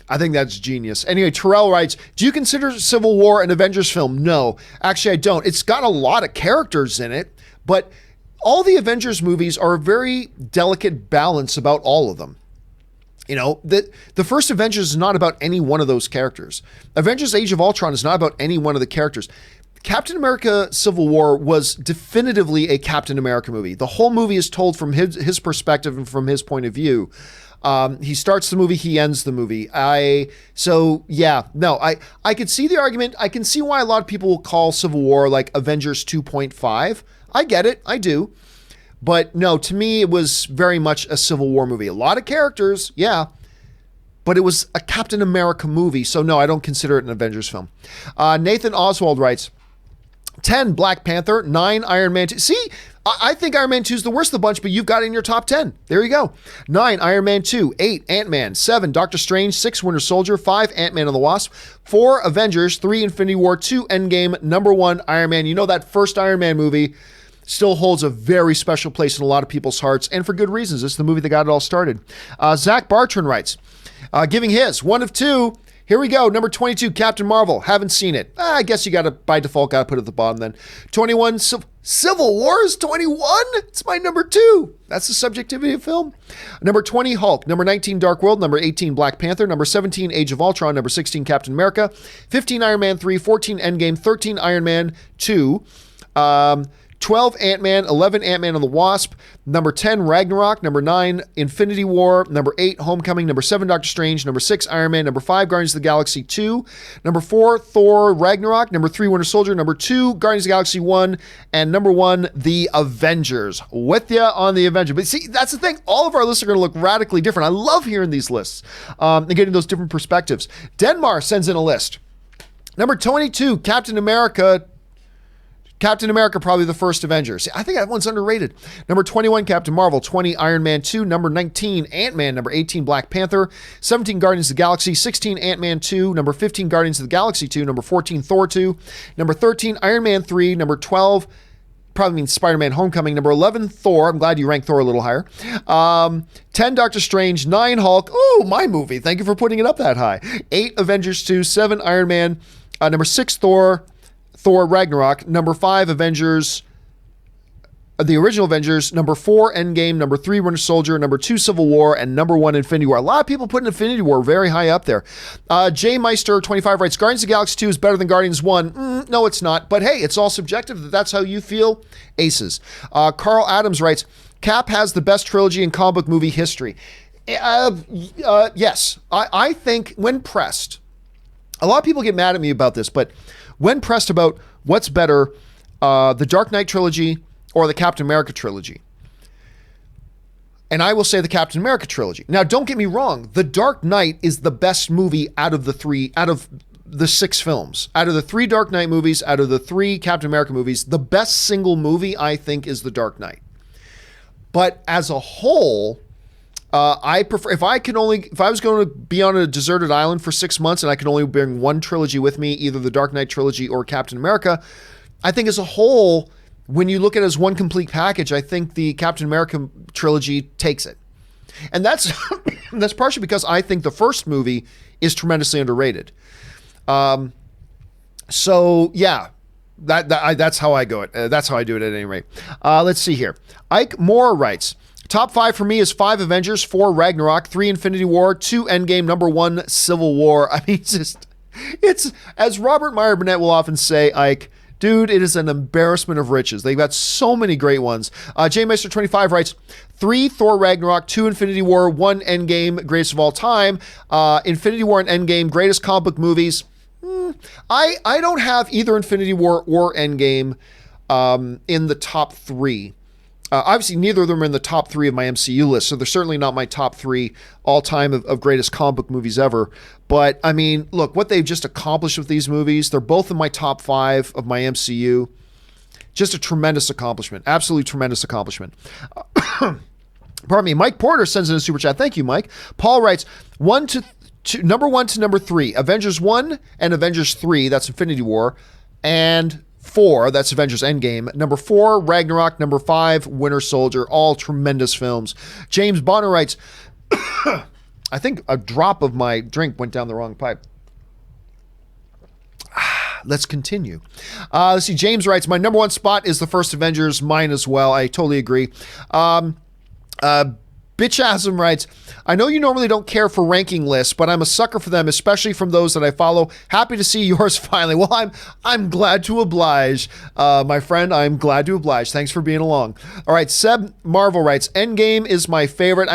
I think that's genius. Anyway, Terrell writes, do you consider Civil War an Avengers film? No, actually I don't. It's got a lot of characters in it, but all the Avengers movies are a very delicate balance about all of them. You know, the first Avengers is not about any one of those characters. Avengers Age of Ultron is not about any one of the characters. Captain America Civil War was definitively a Captain America movie. The whole movie is told from his perspective and from his point of view. He starts the movie, he ends the movie. I could see the argument. I can see why a lot of people will call Civil War like Avengers 2.5. I get it. I do. But no, to me, it was very much a Civil War movie. A lot of characters, yeah, but it was a Captain America movie. So no, I don't consider it an Avengers film. Nathan Oswald writes, 10, Black Panther, 9, Iron Man 2. See, I think Iron Man 2 is the worst of the bunch, but you've got it in your top 10. There you go. 9, Iron Man 2, 8, Ant-Man, 7, Doctor Strange, 6, Winter Soldier, 5, Ant-Man and the Wasp, 4, Avengers, 3, Infinity War, 2, Endgame, number 1, Iron Man. You know that first Iron Man movie still holds a very special place in a lot of people's hearts, and for good reasons. It's the movie that got it all started. Zach Bartran writes, giving his 1 of 2, Here we go. Number 22, Captain Marvel. Haven't seen it. I guess you got to, by default, got to put it at the bottom then. 21, Civil War is 21? It's my number 2. That's the subjectivity of film. Number 20, Hulk. Number 19, Dark World. Number 18, Black Panther. Number 17, Age of Ultron. Number 16, Captain America. 15, Iron Man 3. 14, Endgame. 13, Iron Man 2. 12, Ant-Man. 11, Ant-Man and the Wasp. Number 10, Ragnarok. Number 9, Infinity War. Number 8, Homecoming. Number 7, Doctor Strange. Number 6, Iron Man. Number 5, Guardians of the Galaxy 2. Number 4, Thor Ragnarok. Number 3, Winter Soldier. Number 2, Guardians of the Galaxy 1. And number 1, The Avengers. With ya on The Avengers. But see, that's the thing. All of our lists are going to look radically different. I love hearing these lists and getting those different perspectives. Denmark sends in a list. Number 22, Captain America. Captain America, probably the first Avengers. I think that one's underrated. Number 21, Captain Marvel. 20, Iron Man 2. Number 19, Ant-Man. Number 18, Black Panther. 17, Guardians of the Galaxy. 16, Ant-Man 2. Number 15, Guardians of the Galaxy 2. Number 14, Thor 2. Number 13, Iron Man 3. Number 12, probably means Spider-Man Homecoming. Number 11, Thor. I'm glad you ranked Thor a little higher. 10, Doctor Strange. 9, Hulk. Oh, my movie. Thank you for putting it up that high. 8, Avengers 2. 7, Iron Man. Number 6, Thor Ragnarok. Number 5, Avengers, the original Avengers. Number 4, Endgame. Number 3, Winter Soldier. Number 2, Civil War. And number 1, Infinity War. A lot of people putting Infinity War very high up there. J Meister 25 writes, Guardians of the Galaxy 2 is better than Guardians 1. No, it's not. But hey, it's all subjective. That's how you feel. Aces. Carl Adams writes, Cap has the best trilogy in comic book movie history. Yes. I think when pressed, a lot of people get mad at me about this, but when pressed about what's better, the Dark Knight trilogy or the Captain America trilogy, and I will say the Captain America trilogy. Now, don't get me wrong. The Dark Knight is the best movie out of the 6 films. Out of the 3 Dark Knight movies, out of the 3 Captain America movies, the best single movie, I think, is the Dark Knight. But as a whole, I prefer, if I was going to be on a deserted island for 6 months and I could only bring one trilogy with me, either the Dark Knight trilogy or Captain America, I think as a whole, when you look at it as one complete package, I think the Captain America trilogy takes it. And that's partially because I think the first movie is tremendously underrated. So yeah, that's how I go it. That's how I do it at any rate. Let's see here. Ike Moore writes, top 5 for me is 5 Avengers, 4 Ragnarok, 3 Infinity War, 2 Endgame, number 1 Civil War. I mean, it's as Robert Meyer Burnett will often say, Ike, dude, it is an embarrassment of riches. They've got so many great ones. J Meister 25 writes, 3 Thor Ragnarok, 2 Infinity War, 1 Endgame, greatest of all time. Infinity War and Endgame, greatest comic book movies. I don't have either Infinity War or Endgame in the top 3. Obviously, neither of them are in the top 3 of my MCU list, so they're certainly not my top 3 all-time of greatest comic book movies ever. But, I mean, look, what they've just accomplished with these movies, they're both in my top 5 of my MCU. Just a tremendous accomplishment. Absolutely tremendous accomplishment. Pardon me. Mike Porter sends in a super chat. Thank you, Mike. Paul writes, number 1 to number 3, Avengers 1 and Avengers 3, that's Infinity War, and 4, that's Avengers Endgame. Number 4, Ragnarok. Number 5, Winter Soldier. All tremendous films. James Bonner writes, I think a drop of my drink went down the wrong pipe. Let's continue. Let's see. James writes, my number 1 spot is the first Avengers. Mine as well. I totally agree. Bitchasm writes, I know you normally don't care for ranking lists, but I'm a sucker for them, especially from those that I follow. Happy to see yours finally. Well, I'm glad to oblige, my friend. I'm glad to oblige. Thanks for being along. All right, Seb Marvel writes, Endgame is my favorite.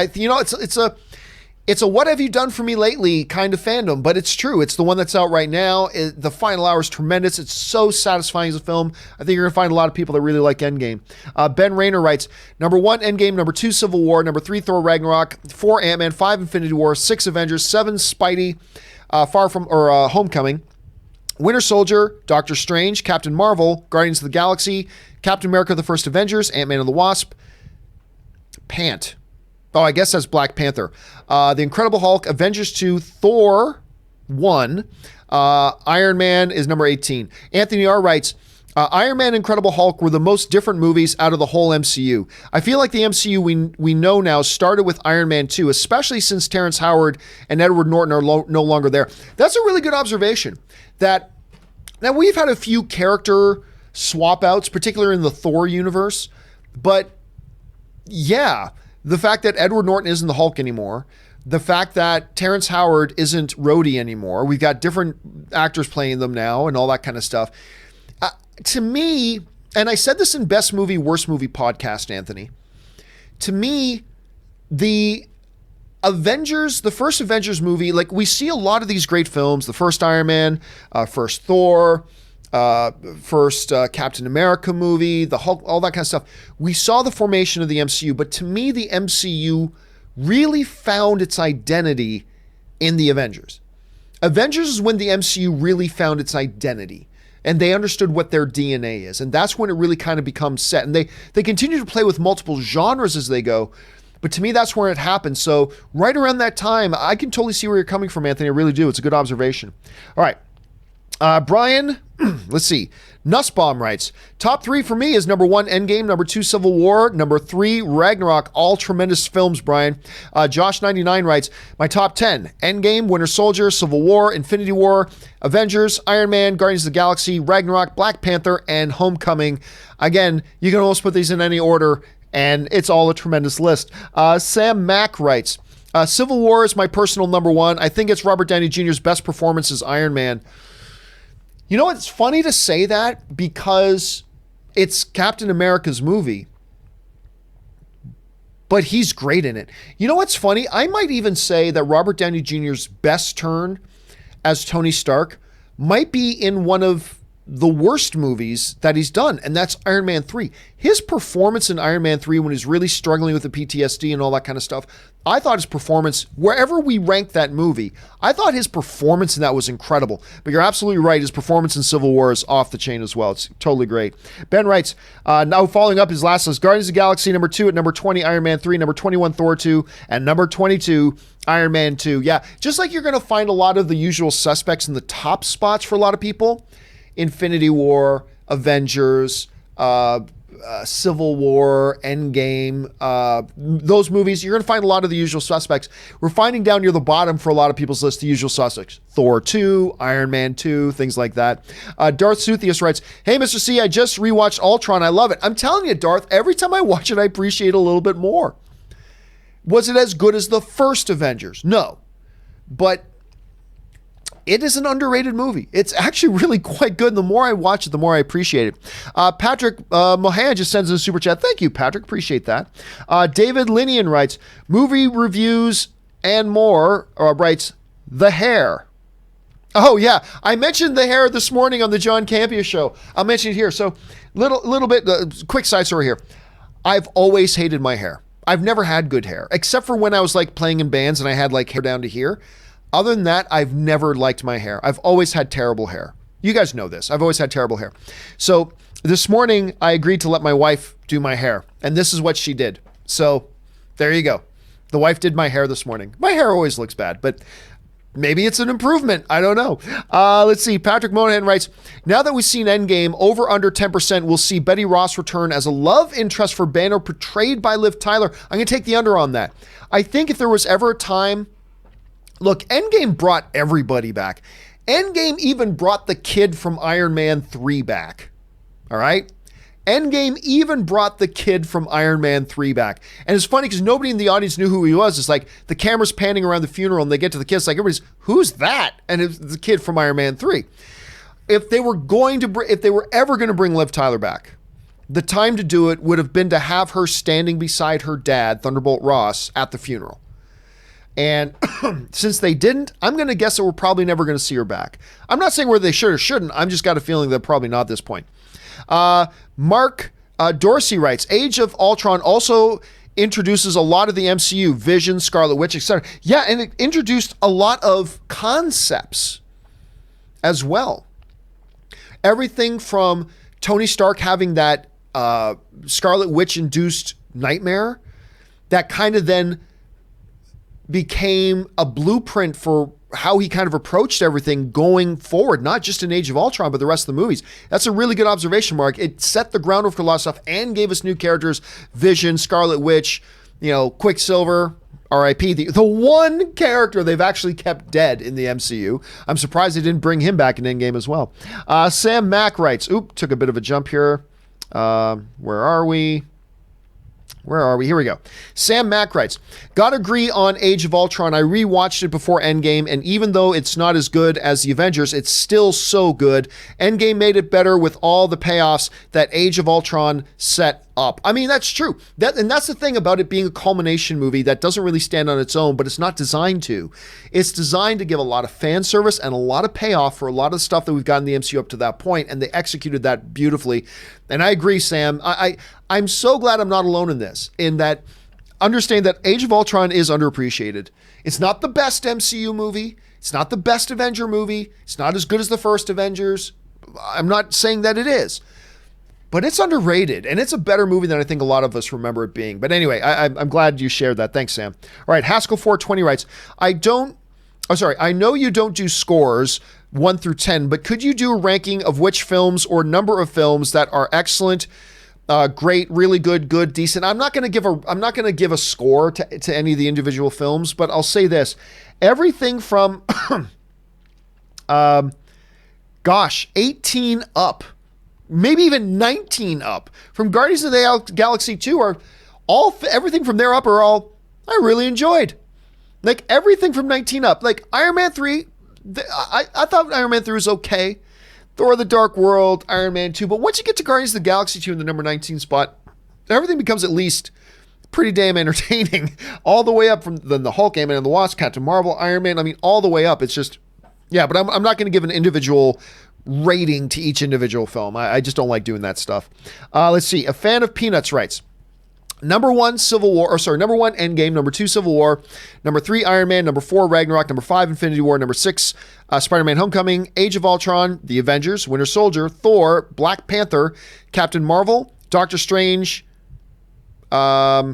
It's a what have you done for me lately kind of fandom, but it's true. It's the one that's out right now. The final hour is tremendous. It's so satisfying as a film. I think you're going to find a lot of people that really like Endgame. Ben Rayner writes, number 1, Endgame. Number 2, Civil War. Number 3, Thor Ragnarok. 4, Ant-Man. 5, Infinity War. 6, Avengers. 7, Spidey. Homecoming. Winter Soldier. Doctor Strange. Captain Marvel. Guardians of the Galaxy. Captain America, the First Avengers. Ant-Man and the Wasp. Pant. Oh, I guess that's Black Panther. The Incredible Hulk, Avengers 2, Thor 1, Iron Man is number 18. Anthony R. writes, Iron Man and Incredible Hulk were the most different movies out of the whole MCU. I feel like the MCU we know now started with Iron Man 2, especially since Terrence Howard and Edward Norton are no longer there. That's a really good observation. That now we've had a few character swap outs, particularly in the Thor universe, but yeah, the fact that Edward Norton isn't the Hulk anymore, the fact that Terrence Howard isn't Rhodey anymore, we've got different actors playing them now and all that kind of stuff. To me, and I said this in Best Movie, Worst Movie podcast, Anthony, to me, the first Avengers movie, like we see a lot of these great films, the first Iron Man, first Thor, first Captain America movie, the Hulk, all that kind of stuff. We saw the formation of the MCU, but to me, the MCU really found its identity in the Avengers. Avengers is when the MCU really found its identity. And they understood what their DNA is. And that's when it really kind of becomes set. And they continue to play with multiple genres as they go. But to me, that's where it happened. So right around that time, I can totally see where you're coming from, Anthony. I really do. It's a good observation. All right. Brian, let's see. Nussbaum writes, top 3 for me is number 1, Endgame, number 2, Civil War, number 3, Ragnarok. All tremendous films, Brian. Josh99 writes, my top 10, Endgame, Winter Soldier, Civil War, Infinity War, Avengers, Iron Man, Guardians of the Galaxy, Ragnarok, Black Panther, and Homecoming. Again, you can almost put these in any order, and it's all a tremendous list. Sam Mack writes, Civil War is my personal number 1. I think it's Robert Downey Jr.'s best performance as Iron Man. You know, it's funny to say that because it's Captain America's movie, but he's great in it. You know what's funny? I might even say that Robert Downey Jr.'s best turn as Tony Stark might be in one of the worst movies that he's done, and that's Iron Man 3. His performance in Iron Man 3 when he's really struggling with the PTSD and all that kind of stuff, I thought his performance, wherever we rank that movie, I thought his performance in that was incredible. But you're absolutely right, his performance in Civil War is off the chain as well. It's totally great. Ben writes, now following up his last list, Guardians of the Galaxy number 2 at number 20, Iron Man 3, number 21, Thor 2, and number 22, Iron Man 2. Yeah, just like you're going to find a lot of the usual suspects in the top spots for a lot of people, Infinity War, Avengers, Civil War, Endgame, those movies, you're going to find a lot of the usual suspects. We're finding down near the bottom for a lot of people's list, the usual suspects. Thor 2, Iron Man 2, things like that. Darth Suthius writes, hey, Mr. C, I just rewatched Ultron. I love it. I'm telling you, Darth, every time I watch it, I appreciate it a little bit more. Was it as good as the first Avengers? No. But it is an underrated movie. It's actually really quite good. And the more I watch it, the more I appreciate it. Patrick Mohan just sends in a super chat. Thank you, Patrick. Appreciate that. David Linian writes, movie reviews and more, writes, The Hair. Oh, yeah. I mentioned The Hair this morning on the John Campea Show. I'll mention it here. So little bit, quick side story here. I've always hated my hair. I've never had good hair, except for when I was like playing in bands and I had like hair down to here. Other than that, I've never liked my hair. I've always had terrible hair. You guys know this. I've always had terrible hair. So this morning, I agreed to let my wife do my hair. And this is what she did. So there you go. The wife did my hair this morning. My hair always looks bad, but maybe it's an improvement. I don't know. Let's see. Patrick Monahan writes, now that we've seen Endgame, over under 10%, we'll see Betty Ross return as a love interest for Banner portrayed by Liv Tyler. I'm going to take the under on that. I think if there was ever a time, look, Endgame brought everybody back. Endgame even brought the kid from Iron Man 3 back. All right? Endgame even brought the kid from Iron Man 3 back. And it's funny because nobody in the audience knew who he was. It's like the camera's panning around the funeral and they get to the kids, like everybody's, who's that? And it's the kid from Iron Man 3. If they were ever going to bring Liv Tyler back, the time to do it would have been to have her standing beside her dad, Thunderbolt Ross, at the funeral. And since they didn't, I'm going to guess that we're probably never going to see her back. I'm not saying whether they should or shouldn't. I'm just got a feeling they're probably not at this point. Mark Dorsey writes, Age of Ultron also introduces a lot of the MCU, Vision, Scarlet Witch, etc. Yeah, and it introduced a lot of concepts as well. Everything from Tony Stark having that Scarlet Witch-induced nightmare that kind of then became a blueprint for how he kind of approached everything going forward, not just in Age of Ultron, but the rest of the movies. That's a really good observation, Mark. It set the groundwork for a lot of stuff and gave us new characters, Vision, Scarlet Witch, Quicksilver, R.I.P. The one character they've actually kept dead in the MCU. I'm surprised they didn't bring him back in Endgame as well. Sam Mack writes, took a bit of a jump here. Where are we? Here we go. Sam Mack writes, gotta agree on Age of Ultron. I rewatched it before Endgame, and even though it's not as good as the Avengers, it's still so good. Endgame made it better with all the payoffs that Age of Ultron set up. I mean, that's true. And that's the thing about it being a culmination movie that doesn't really stand on its own, but it's not designed to. It's designed to give a lot of fan service and a lot of payoff for a lot of stuff that we've gotten in the MCU up to that point, and they executed that beautifully. And I agree, Sam. I'm so glad I'm not alone in this, in that understand that Age of Ultron is underappreciated. It's not the best MCU movie. It's not the best Avenger movie. It's not as good as the first Avengers. I'm not saying that it is. But it's underrated, and it's a better movie than I think a lot of us remember it being. But anyway, I'm glad you shared that. Thanks, Sam. All right, Haskell420 writes, I know you don't do scores 1 through 10, but could you do a ranking of which films or number of films that are excellent, great, really good, decent? I'm not going to give a score to any of the individual films, but I'll say this: everything from 18 up, maybe even 19 up, from Guardians of the Galaxy 2 are everything from there up are all I really enjoyed. Like everything from 19 up, like Iron Man 3, I thought Iron Man 3 was okay. Thor: The Dark World, Iron Man 2, but once you get to Guardians of the Galaxy 2 in the number 19 spot, everything becomes at least pretty damn entertaining. All the way up from the Hulk, Ant-Man and the Wasp, Captain Marvel, Iron Man, I mean, all the way up. It's just, yeah, but I'm not going to give an individual rating to each individual film. I just don't like doing that stuff. Let's see. A fan of Peanuts writes, number 1, number 1, Endgame. Number 2, Civil War. Number 3, Iron Man. Number 4, Ragnarok. Number 5, Infinity War. Number 6, Spider-Man Homecoming. Age of Ultron. The Avengers. Winter Soldier. Thor. Black Panther. Captain Marvel. Doctor Strange. I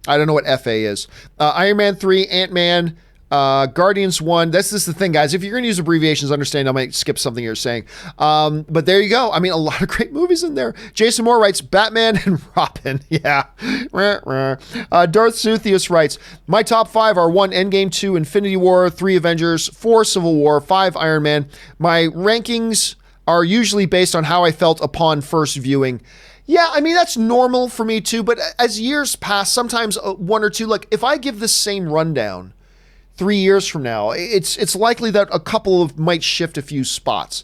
don't know what FA is. Iron Man 3. Ant-Man. Guardians 1. This is the thing, guys. If you're going to use abbreviations, understand I might skip something you're saying. But there you go. I mean, a lot of great movies in there. Jason Moore writes, Batman and Robin. Yeah. Darth Suthius writes, my top 5 are 1, Endgame, 2, Infinity War, 3, Avengers, 4, Civil War, 5, Iron Man. My rankings are usually based on how I felt upon first viewing. Yeah, I mean, that's normal for me too. But as years pass, sometimes 1 or 2, like if I give the same rundown 3 years from now, it's likely that a couple of might shift a few spots.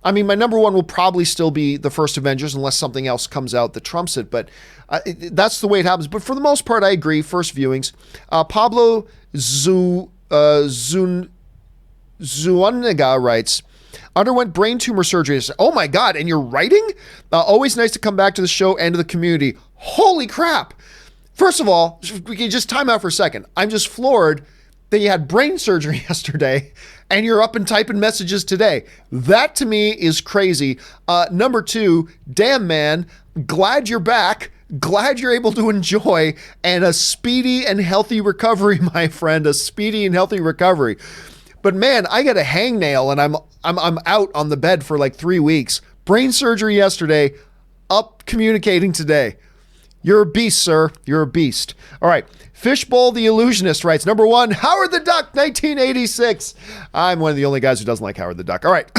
I mean, my number 1 will probably still be the first Avengers unless something else comes out that trumps it, but that's the way it happens. But for the most part, I agree. First viewings. Pablo Zuaniga writes, underwent brain tumor surgery. Oh my God, and you're writing? Always nice to come back to the show and to the community. Holy crap. First of all, we can just time out for a second. I'm just floored that you had brain surgery yesterday and you're up and typing messages today. That to me is crazy. Number 2, damn man, glad you're back. Glad you're able to enjoy, and a speedy and healthy recovery, my friend, a speedy and healthy recovery. But man, I got a hangnail and I'm out on the bed for like 3 weeks. Brain surgery yesterday, up communicating today. You're a beast, sir. You're a beast. All right. Fishbowl the Illusionist writes, number 1, Howard the Duck, 1986. I'm one of the only guys who doesn't like Howard the Duck. All right.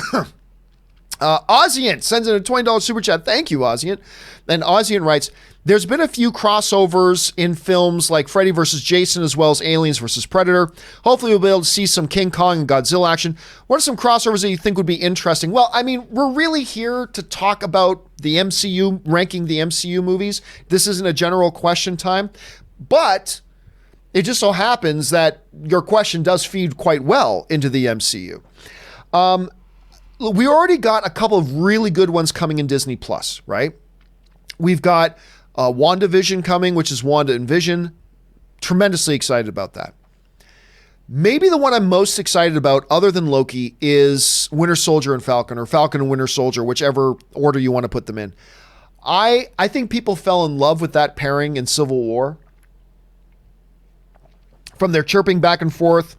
Oziant sends in a $20 super chat. Thank you, Oziant. And Oziant writes, there's been a few crossovers in films like Freddy vs. Jason as well as Aliens vs. Predator. Hopefully we'll be able to see some King Kong and Godzilla action. What are some crossovers that you think would be interesting? Well, I mean, we're really here to talk about the MCU, ranking the MCU movies. This isn't a general question time, but it just so happens that your question does feed quite well into the MCU. We already got a couple of really good ones coming in Disney Plus, right? We've got WandaVision coming, which is Wanda and Vision. Tremendously excited about that. Maybe the one I'm most excited about, other than Loki, is Winter Soldier and Falcon, or Falcon and Winter Soldier, whichever order you want to put them in. I think people fell in love with that pairing in Civil War. from their chirping back and forth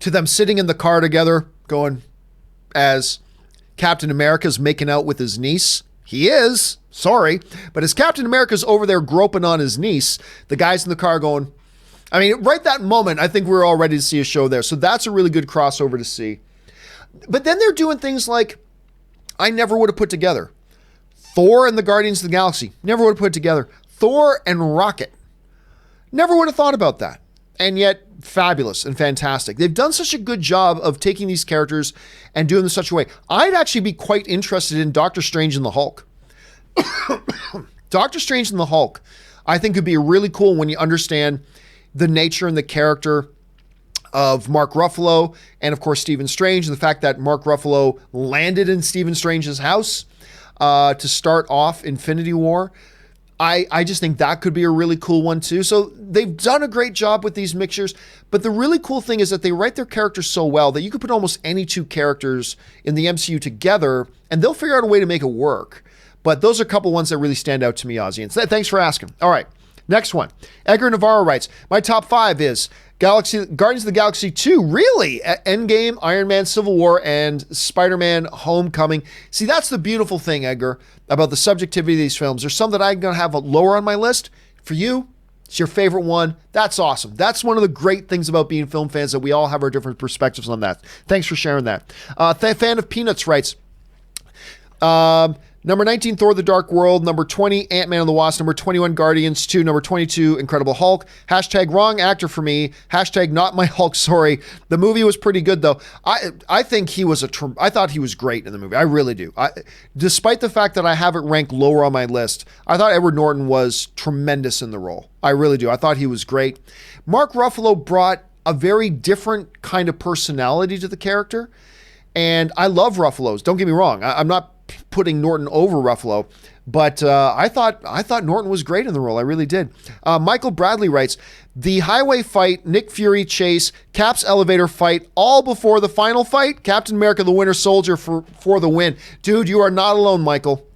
to them sitting in the car together going, as Captain America's making out with his niece. He is, sorry, but as Captain America's over there groping on his niece, the guys in the car going, I mean, right that moment, I think we're all ready to see a show there. So that's a really good crossover to see. But then they're doing things like I never would have put together. Thor and the Guardians of the Galaxy, never would have put together. Thor and Rocket, never would have thought about that. And yet, fabulous and fantastic. They've done such a good job of taking these characters and doing them in such a way. I'd actually be quite interested in Doctor Strange and the Hulk. Doctor Strange and the Hulk, I think, could be really cool when you understand the nature and the character of Mark Ruffalo and, of course, Stephen Strange, and the fact that Mark Ruffalo landed in Stephen Strange's house to start off Infinity War. I just think that could be a really cool one too. So they've done a great job with these mixtures, but the really cool thing is that they write their characters so well that you could put almost any two characters in the MCU together and they'll figure out a way to make it work. But those are a couple ones that really stand out to me, Ozzy. And thanks for asking. All right, next one. Edgar Navarro writes, my top 5 is Guardians of the Galaxy 2, really? Endgame, Iron Man, Civil War, and Spider-Man Homecoming. See, that's the beautiful thing, Edgar, about the subjectivity of these films. There's some that I'm going to have lower on my list. For you, it's your favorite one. That's awesome. That's one of the great things about being film fans, that we all have our different perspectives on that. Thanks for sharing that. Fan of Peanuts writes, number 19, Thor the Dark World. Number 20, Ant-Man and the Wasp. Number 21, Guardians 2. Number 22, Incredible Hulk. Hashtag wrong actor for me. Hashtag not my Hulk, sorry. The movie was pretty good, though. I think he was I thought he was great in the movie. I really do. Despite the fact that I have it ranked lower on my list, I thought Edward Norton was tremendous in the role. I really do. I thought he was great. Mark Ruffalo brought a very different kind of personality to the character, and I love Ruffalo's. Don't get me wrong. I'm not putting Norton over Ruffalo, but I thought Norton was great in the role. I really did. Michael Bradley writes, the highway fight, Nick Fury chase, Cap's elevator fight, all before the final fight, Captain America the Winter Soldier for the win. Dude, you are not alone, Michael.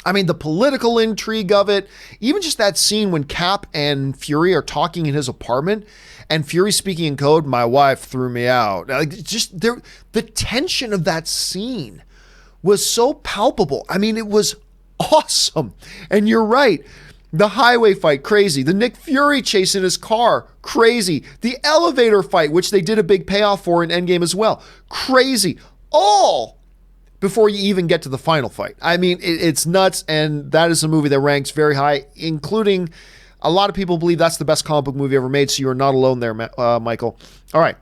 I mean, the political intrigue of it, even just that scene when Cap and Fury are talking in his apartment and Fury speaking in code, my wife threw me out. Like, just the tension of that scene was so palpable. I mean, it was awesome. And you're right. The highway fight, crazy. The Nick Fury chase in his car, crazy. The elevator fight, which they did a big payoff for in Endgame as well, crazy. All before you even get to the final fight. I mean, it's nuts, and that is a movie that ranks very high, including a lot of people believe that's the best comic book movie ever made, so you are not alone there, Michael. All right.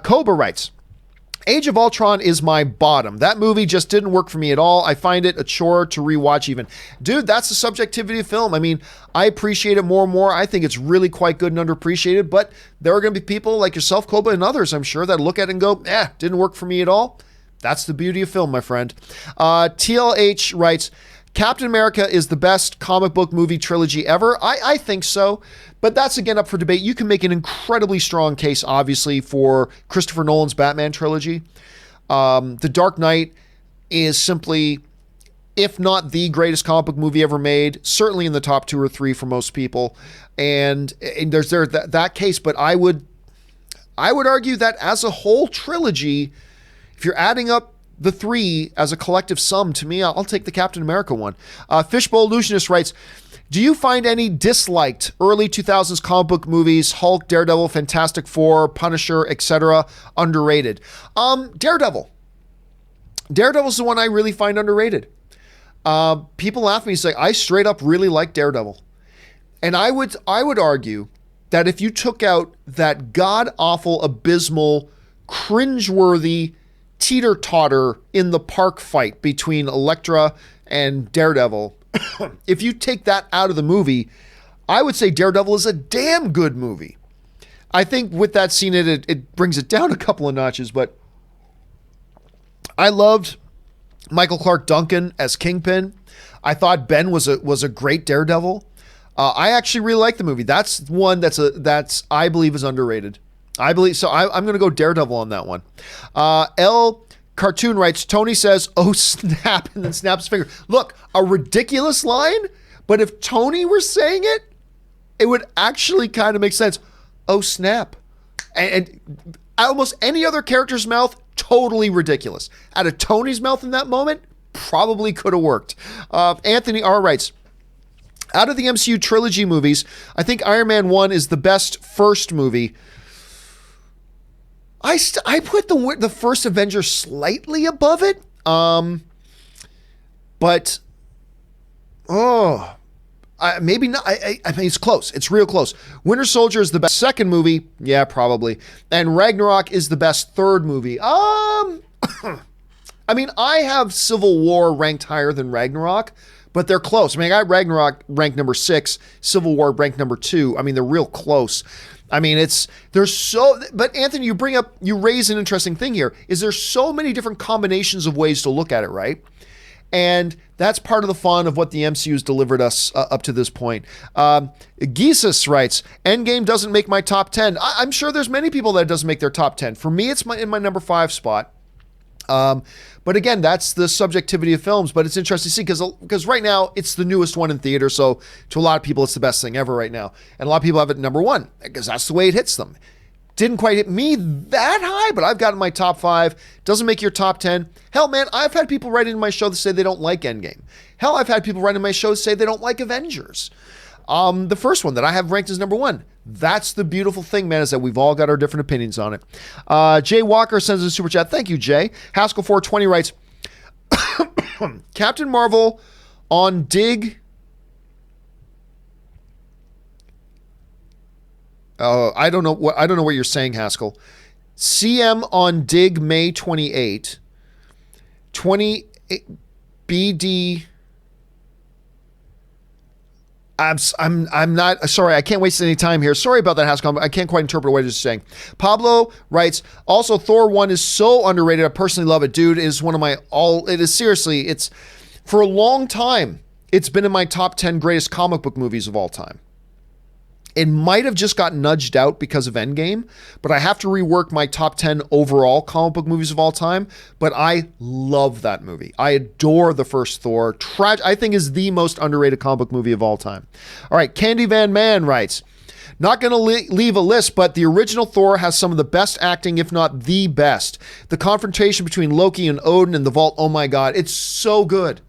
Koba writes, Age of Ultron is my bottom. That movie just didn't work for me at all. I find it a chore to rewatch even. Dude, that's the subjectivity of film. I mean, I appreciate it more and more. I think it's really quite good and underappreciated, but there are going to be people like yourself, Koba, and others, I'm sure, that look at it and go, didn't work for me at all. That's the beauty of film, my friend. TLH writes, Captain America is the best comic book movie trilogy ever. I think so, but that's again up for debate. You can make an incredibly strong case, obviously, for Christopher Nolan's Batman trilogy. The Dark Knight is simply, if not the greatest comic book movie ever made, certainly in the top 2 or 3 for most people. And there's that case, but I would argue that as a whole trilogy, if you're adding up the 3 as a collective sum, to me, I'll take the Captain America one. Fishbowl Illusionist writes, do you find any disliked early 2000s comic book movies, Hulk, Daredevil, Fantastic Four, Punisher, etc., underrated? Daredevil. Daredevil's the one I really find underrated. People laugh at me and say, I straight up really like Daredevil. And I would argue that if you took out that god-awful, abysmal, cringeworthy teeter-totter in the park fight between Elektra and Daredevil, if you take that out of the movie, I would say Daredevil is a damn good movie. I think with that scene, it brings it down a couple of notches, but I loved Michael Clark Duncan as Kingpin. I thought Ben was a great Daredevil. I actually really like the movie. That's one that's I believe is underrated. I'm going to go Daredevil on that one. L Cartoon writes, Tony says, oh snap, and then snaps his finger. Look, a ridiculous line, but if Tony were saying it, it would actually kind of make sense. Oh, snap. And almost any other character's mouth, totally ridiculous. Out of Tony's mouth in that moment, probably could have worked. Anthony R. writes, out of the MCU trilogy movies, I think Iron Man 1 is the best first movie. I put the first Avenger slightly above it. But, maybe not. I mean, it's close. It's real close. Winter Soldier is the best second movie. Yeah, probably. And Ragnarok is the best third movie. I mean, I have Civil War ranked higher than Ragnarok, but they're close. I mean, I got Ragnarok ranked number 6, Civil War ranked number 2. I mean, they're real close. I mean, but Anthony, you raise an interesting thing here, is there's so many different combinations of ways to look at it, right? And that's part of the fun of what the MCU has delivered us up to this point. Geesus writes, Endgame doesn't make my top 10. I'm sure there's many people that it doesn't make their top 10. For me, it's in my number 5 spot. But again, that's the subjectivity of films, but it's interesting to see because right now it's the newest one in theater. So to a lot of people, it's the best thing ever right now. And a lot of people have it number 1 because that's the way it hits them. Didn't quite hit me that high, but I've got in my top 5. Doesn't make your top 10. Hell, man, I've had people write into my show that say they don't like Endgame. Hell, I've had people write in my show that say they don't like Avengers. The first one that I have ranked as number 1. That's the beautiful thing, man, is that we've all got our different opinions on it. Jay Walker sends a super chat. Thank you, Jay. Haskell420 writes, Captain Marvel on Dig. I don't know what you're saying, Haskell. CM on Dig May 28. 20 BD. I'm not sorry. I can't waste any time here. Sorry about that, Haskell. I can't quite interpret what you're saying. Pablo writes, also Thor 1 is so underrated. I personally love it, dude. It is one of my it is seriously, it's for a long time. It's been in my top 10 greatest comic book movies of all time. It might have just got nudged out because of Endgame, but I have to rework my top 10 overall comic book movies of all time. But I love that movie. I adore the first Thor. I think is the most underrated comic book movie of all time. All right, Candy Van Man writes, not going to leave a list, but the original Thor has some of the best acting, if not the best. The confrontation between Loki and Odin in the vault, oh my God, it's so good.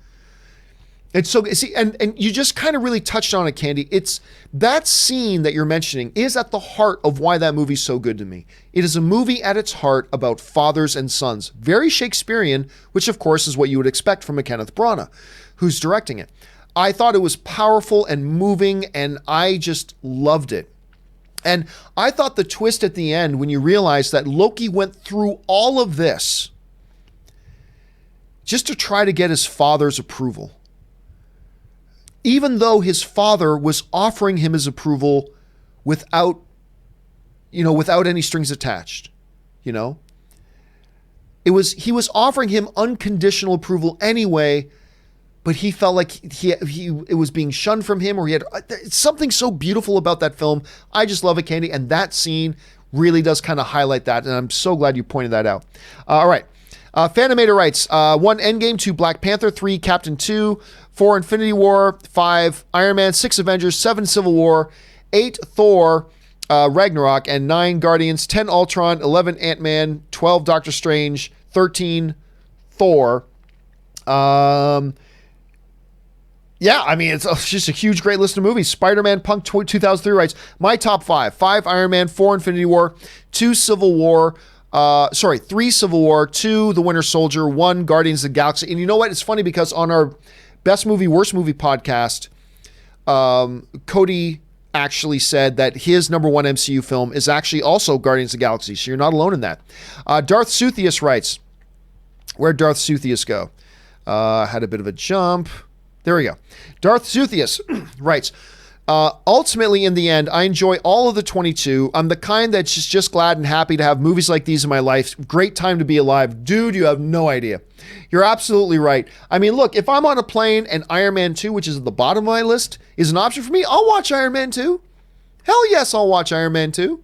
It's so, see, and you just kind of really touched on it, Candy. It's that scene that you're mentioning is at the heart of why that movie's so good to me. It is a movie at its heart about fathers and sons. Very Shakespearean, which of course is what you would expect from a Kenneth Branagh, who's directing it. I thought it was powerful and moving, and I just loved it. And I thought the twist at the end, when you realize that Loki went through all of this just to try to get his father's approval. Even though his father was offering him his approval without any strings attached, he was offering him unconditional approval anyway, but he felt like it was being shunned from him, or it's something so beautiful about that film. I just love it, Candy. And that scene really does kind of highlight that. And I'm so glad you pointed that out. All right. Fanimator writes, 1 Endgame, 2 Black Panther, 3 Captain 2, 4 Infinity War, 5 Iron Man, 6 Avengers, 7 Civil War, 8 Thor, Ragnarok, and 9 Guardians, 10 Ultron, 11 Ant-Man, 12 Doctor Strange, 13 Thor. Yeah, I mean, it's just a huge, great list of movies. Spider-Man Punk 2003 writes, my top 5 Iron Man, 4 Infinity War, 2 Civil War, 3 Civil War, 2 The Winter Soldier, 1 Guardians of the Galaxy. And you know what? It's funny because on our Best Movie, Worst Movie podcast, Cody actually said that his number 1 MCU film is actually also Guardians of the Galaxy. So you're not alone in that. Darth Suthius writes, where'd Darth Suthius go? Had a bit of a jump. There we go. Darth Suthius writes, ultimately, in the end, I enjoy all of the 22. I'm the kind that's just glad and happy to have movies like these in my life. Great time to be alive. Dude, you have no idea. You're absolutely right. I mean, look, if I'm on a plane and Iron Man 2, which is at the bottom of my list, is an option for me, I'll watch Iron Man 2. Hell yes, I'll watch Iron Man 2.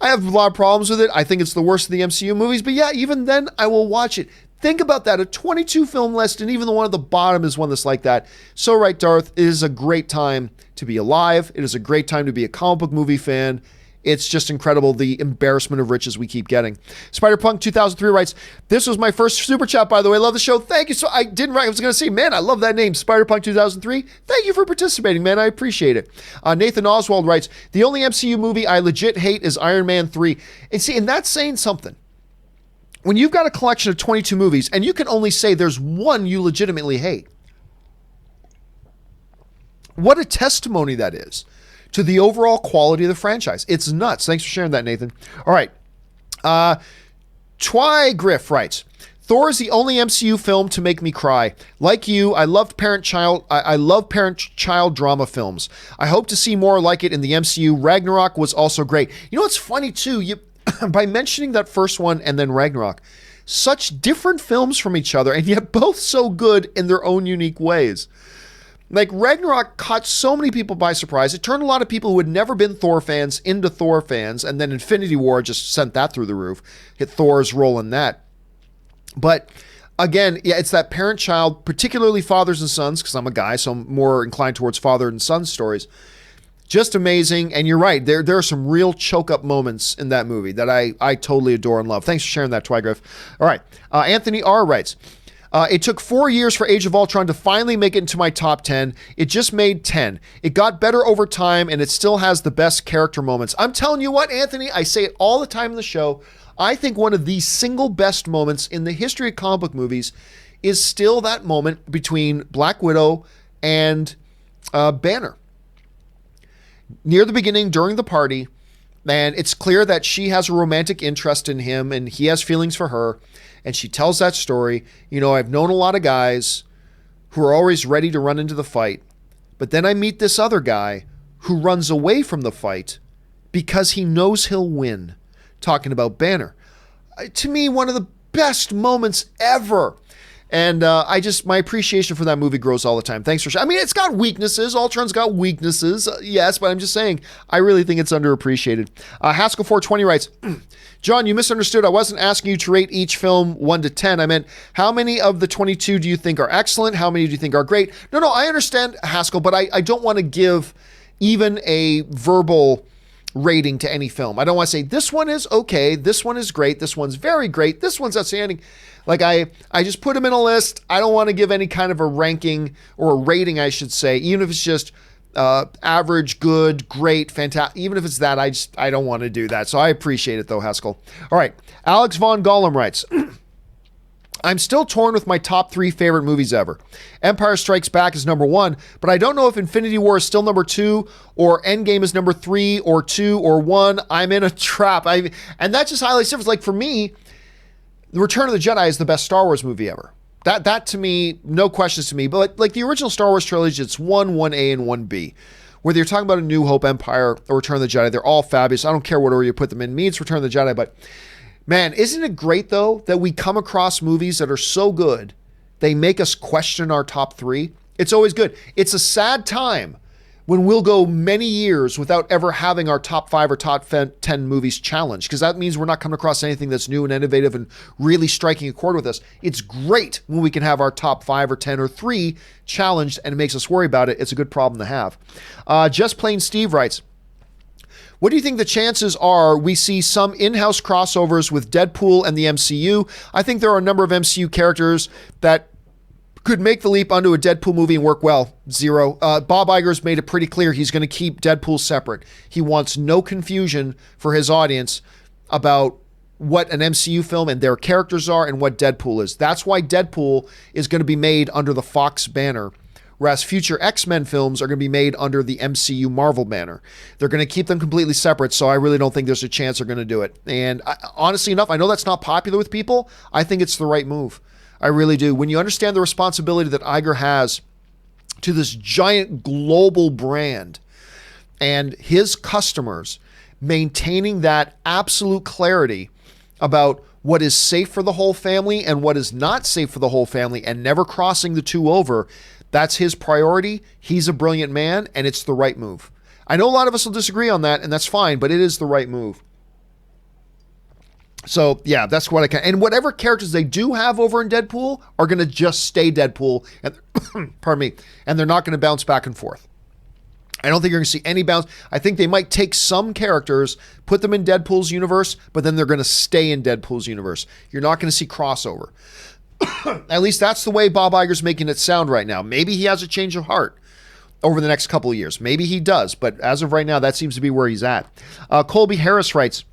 I have a lot of problems with it. I think it's the worst of the MCU movies, but yeah, even then, I will watch it. Think about that, a 22 film list, and even the one at the bottom is one that's like that. So right, Darth, it is a great time to be alive. It is a great time to be a comic book movie fan. It's just incredible, the embarrassment of riches we keep getting. Spider-Punk 2003 writes, this was my first super chat, by the way. Love the show. Thank you. So I didn't write. I was going to say, man, I love that name, Spider-Punk 2003. Thank you for participating, man. I appreciate it. Nathan Oswald writes, the only MCU movie I legit hate is Iron Man 3. And see, and that's saying something. When you've got a collection of 22 movies and you can only say there's one you legitimately hate, what a testimony that is to the overall quality of the franchise. It's nuts. Thanks for sharing that, Nathan. All right. Twy Griff writes, Thor is the only MCU film to make me cry. Like you, I love parent-child drama films. I hope to see more like it in the MCU. Ragnarok was also great. You know what's funny too? By mentioning that first one and then Ragnarok, such different films from each other, and yet both so good in their own unique ways. Like, Ragnarok caught so many people by surprise. It turned a lot of people who had never been Thor fans into Thor fans, and then Infinity War just sent that through the roof. Hit Thor's role in that. But again, yeah, it's that parent-child, particularly fathers and sons, because I'm a guy, so I'm more inclined towards father and son stories. Just amazing, and you're right. There are some real choke-up moments in that movie that I totally adore and love. Thanks for sharing that, Twygriff. All right, Anthony R. writes, it took 4 years for Age of Ultron to finally make it into my top 10. It just made 10. It got better over time, and it still has the best character moments. I'm telling you what, Anthony, I say it all the time in the show. I think one of the single best moments in the history of comic book movies is still that moment between Black Widow and Banner. Near the beginning, during the party, and it's clear that she has a romantic interest in him, and he has feelings for her. And she tells that story. You know, I've known a lot of guys who are always ready to run into the fight. But then I meet this other guy who runs away from the fight because he knows he'll win. Talking about Banner. To me, one of the best moments ever. And my appreciation for that movie grows all the time. Thanks for sharing. I mean, it's got weaknesses. Ultron's got weaknesses. Yes, but I'm just saying, I really think it's underappreciated. Haskell420 writes, John, you misunderstood. I wasn't asking you to rate each film 1 to 10. I meant, how many of the 22 do you think are excellent? How many do you think are great? No, I understand, Haskell, but I don't want to give even a verbal rating to any film. I don't want to say, this one is okay, this one is great, this one's very great, this one's outstanding. Like, I just put them in a list. I don't want to give any kind of a ranking or a rating, I should say, even if it's just average, good, great, fantastic. Even if it's that, I don't want to do that. So I appreciate it, though, Haskell. All right. Alex Von Gollum writes, I'm still torn with my top 3 favorite movies ever. Empire Strikes Back is number 1, but I don't know if Infinity War is still number 2 or Endgame is number 3 or 2 or 1. I'm in a trap. And that just highlights difference. Like, for me, The Return of the Jedi is the best Star Wars movie ever. That to me, no questions to me. But like the original Star Wars trilogy, it's 1, 1A, and 1B. Whether you're talking about A New Hope, Empire, or Return of the Jedi, they're all fabulous. I don't care what order you put them in. Me, it's Return of the Jedi. But man, isn't it great, though, that we come across movies that are so good, they make us question our top 3? It's always good. It's a sad time when we'll go many years without ever having our top 5 or top 10 movies challenged, because that means we're not coming across anything that's new and innovative and really striking a chord with us. It's great when we can have our top 5 or 10 or 3 challenged, and it makes us worry about it. It's a good problem to have. Just Plain Steve writes, what do you think the chances are we see some in-house crossovers with Deadpool and the MCU? I think there are a number of MCU characters that could make the leap onto a Deadpool movie and work well. 0. Bob Iger's made it pretty clear he's going to keep Deadpool separate. He wants no confusion for his audience about what an MCU film and their characters are and what Deadpool is. That's why Deadpool is going to be made under the Fox banner, whereas future X-Men films are going to be made under the MCU Marvel banner. They're going to keep them completely separate, so I really don't think there's a chance they're going to do it. And honestly enough, I know that's not popular with people. I think it's the right move. I really do. When you understand the responsibility that Iger has to this giant global brand and his customers, maintaining that absolute clarity about what is safe for the whole family and what is not safe for the whole family and never crossing the two over, that's his priority. He's a brilliant man, and it's the right move. I know a lot of us will disagree on that, and that's fine, but it is the right move. So, yeah, that's what I can. And whatever characters they do have over in Deadpool are going to just stay Deadpool. And pardon me. And they're not going to bounce back and forth. I don't think you're going to see any bounce. I think they might take some characters, put them in Deadpool's universe, but then they're going to stay in Deadpool's universe. You're not going to see crossover. At least that's the way Bob Iger's making it sound right now. Maybe he has a change of heart over the next couple of years. Maybe he does, but as of right now, that seems to be where he's at. Colby Harris writes,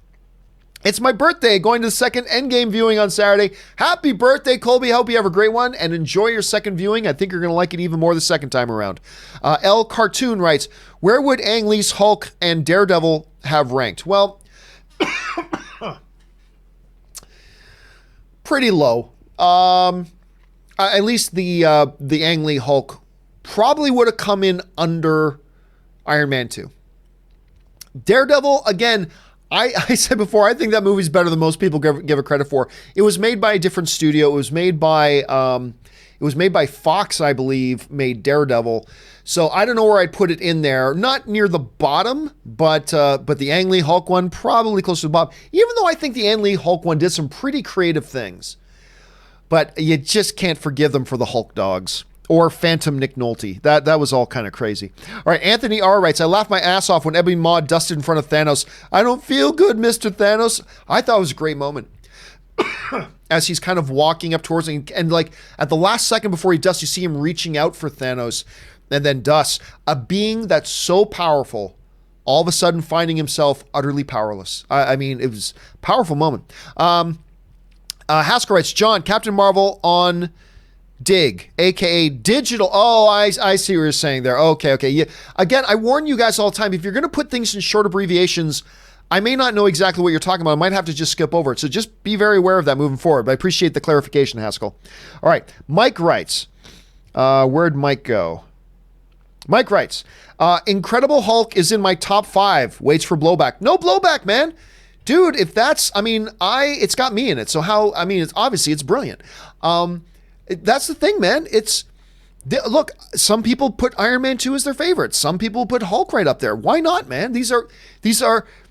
it's my birthday, going to the second Endgame viewing on Saturday. Happy birthday, Colby. Hope you have a great one and enjoy your second viewing. I think you're going to like it even more the second time around. L Cartoon writes, where would Ang Lee's Hulk and Daredevil have ranked? Well, pretty low. At least the Ang Lee Hulk probably would have come in under Iron Man 2. Daredevil, again, I said before, I think that movie's better than most people give it credit for. It was made by a different studio. It was made by Fox, I believe, made Daredevil. So I don't know where I'd put it in there. Not near the bottom, but the Ang Lee Hulk one, probably close to the bottom. Even though I think the Ang Lee Hulk one did some pretty creative things. But you just can't forgive them for the Hulk dogs. Or Phantom Nick Nolte. That was all kind of crazy. All right, Anthony R. writes, I laughed my ass off when Ebony Maw dusted in front of Thanos. I don't feel good, Mr. Thanos. I thought it was a great moment. As he's kind of walking up towards him, and like at the last second before he dusts, you see him reaching out for Thanos and then dusts. A being that's so powerful, all of a sudden finding himself utterly powerless. I mean, it was a powerful moment. Haskell writes, John, Captain Marvel on Dig, aka digital. Oh, I see what you're saying there. Okay. Yeah. Again, I warn you guys all the time, if you're going to put things in short abbreviations, I may not know exactly what you're talking about. I might have to just skip over it. So just be very aware of that moving forward. But I appreciate the clarification, Haskell. All right. Mike writes, where'd Mike go? Mike writes, Incredible Hulk is in my top 5. Waits for blowback. No blowback, man. Dude, if that's, it's got me in it. So it's brilliant. That's the thing, man. Look, some people put Iron Man 2 as their favorite. Some people put Hulk right up there. Why not, man? These are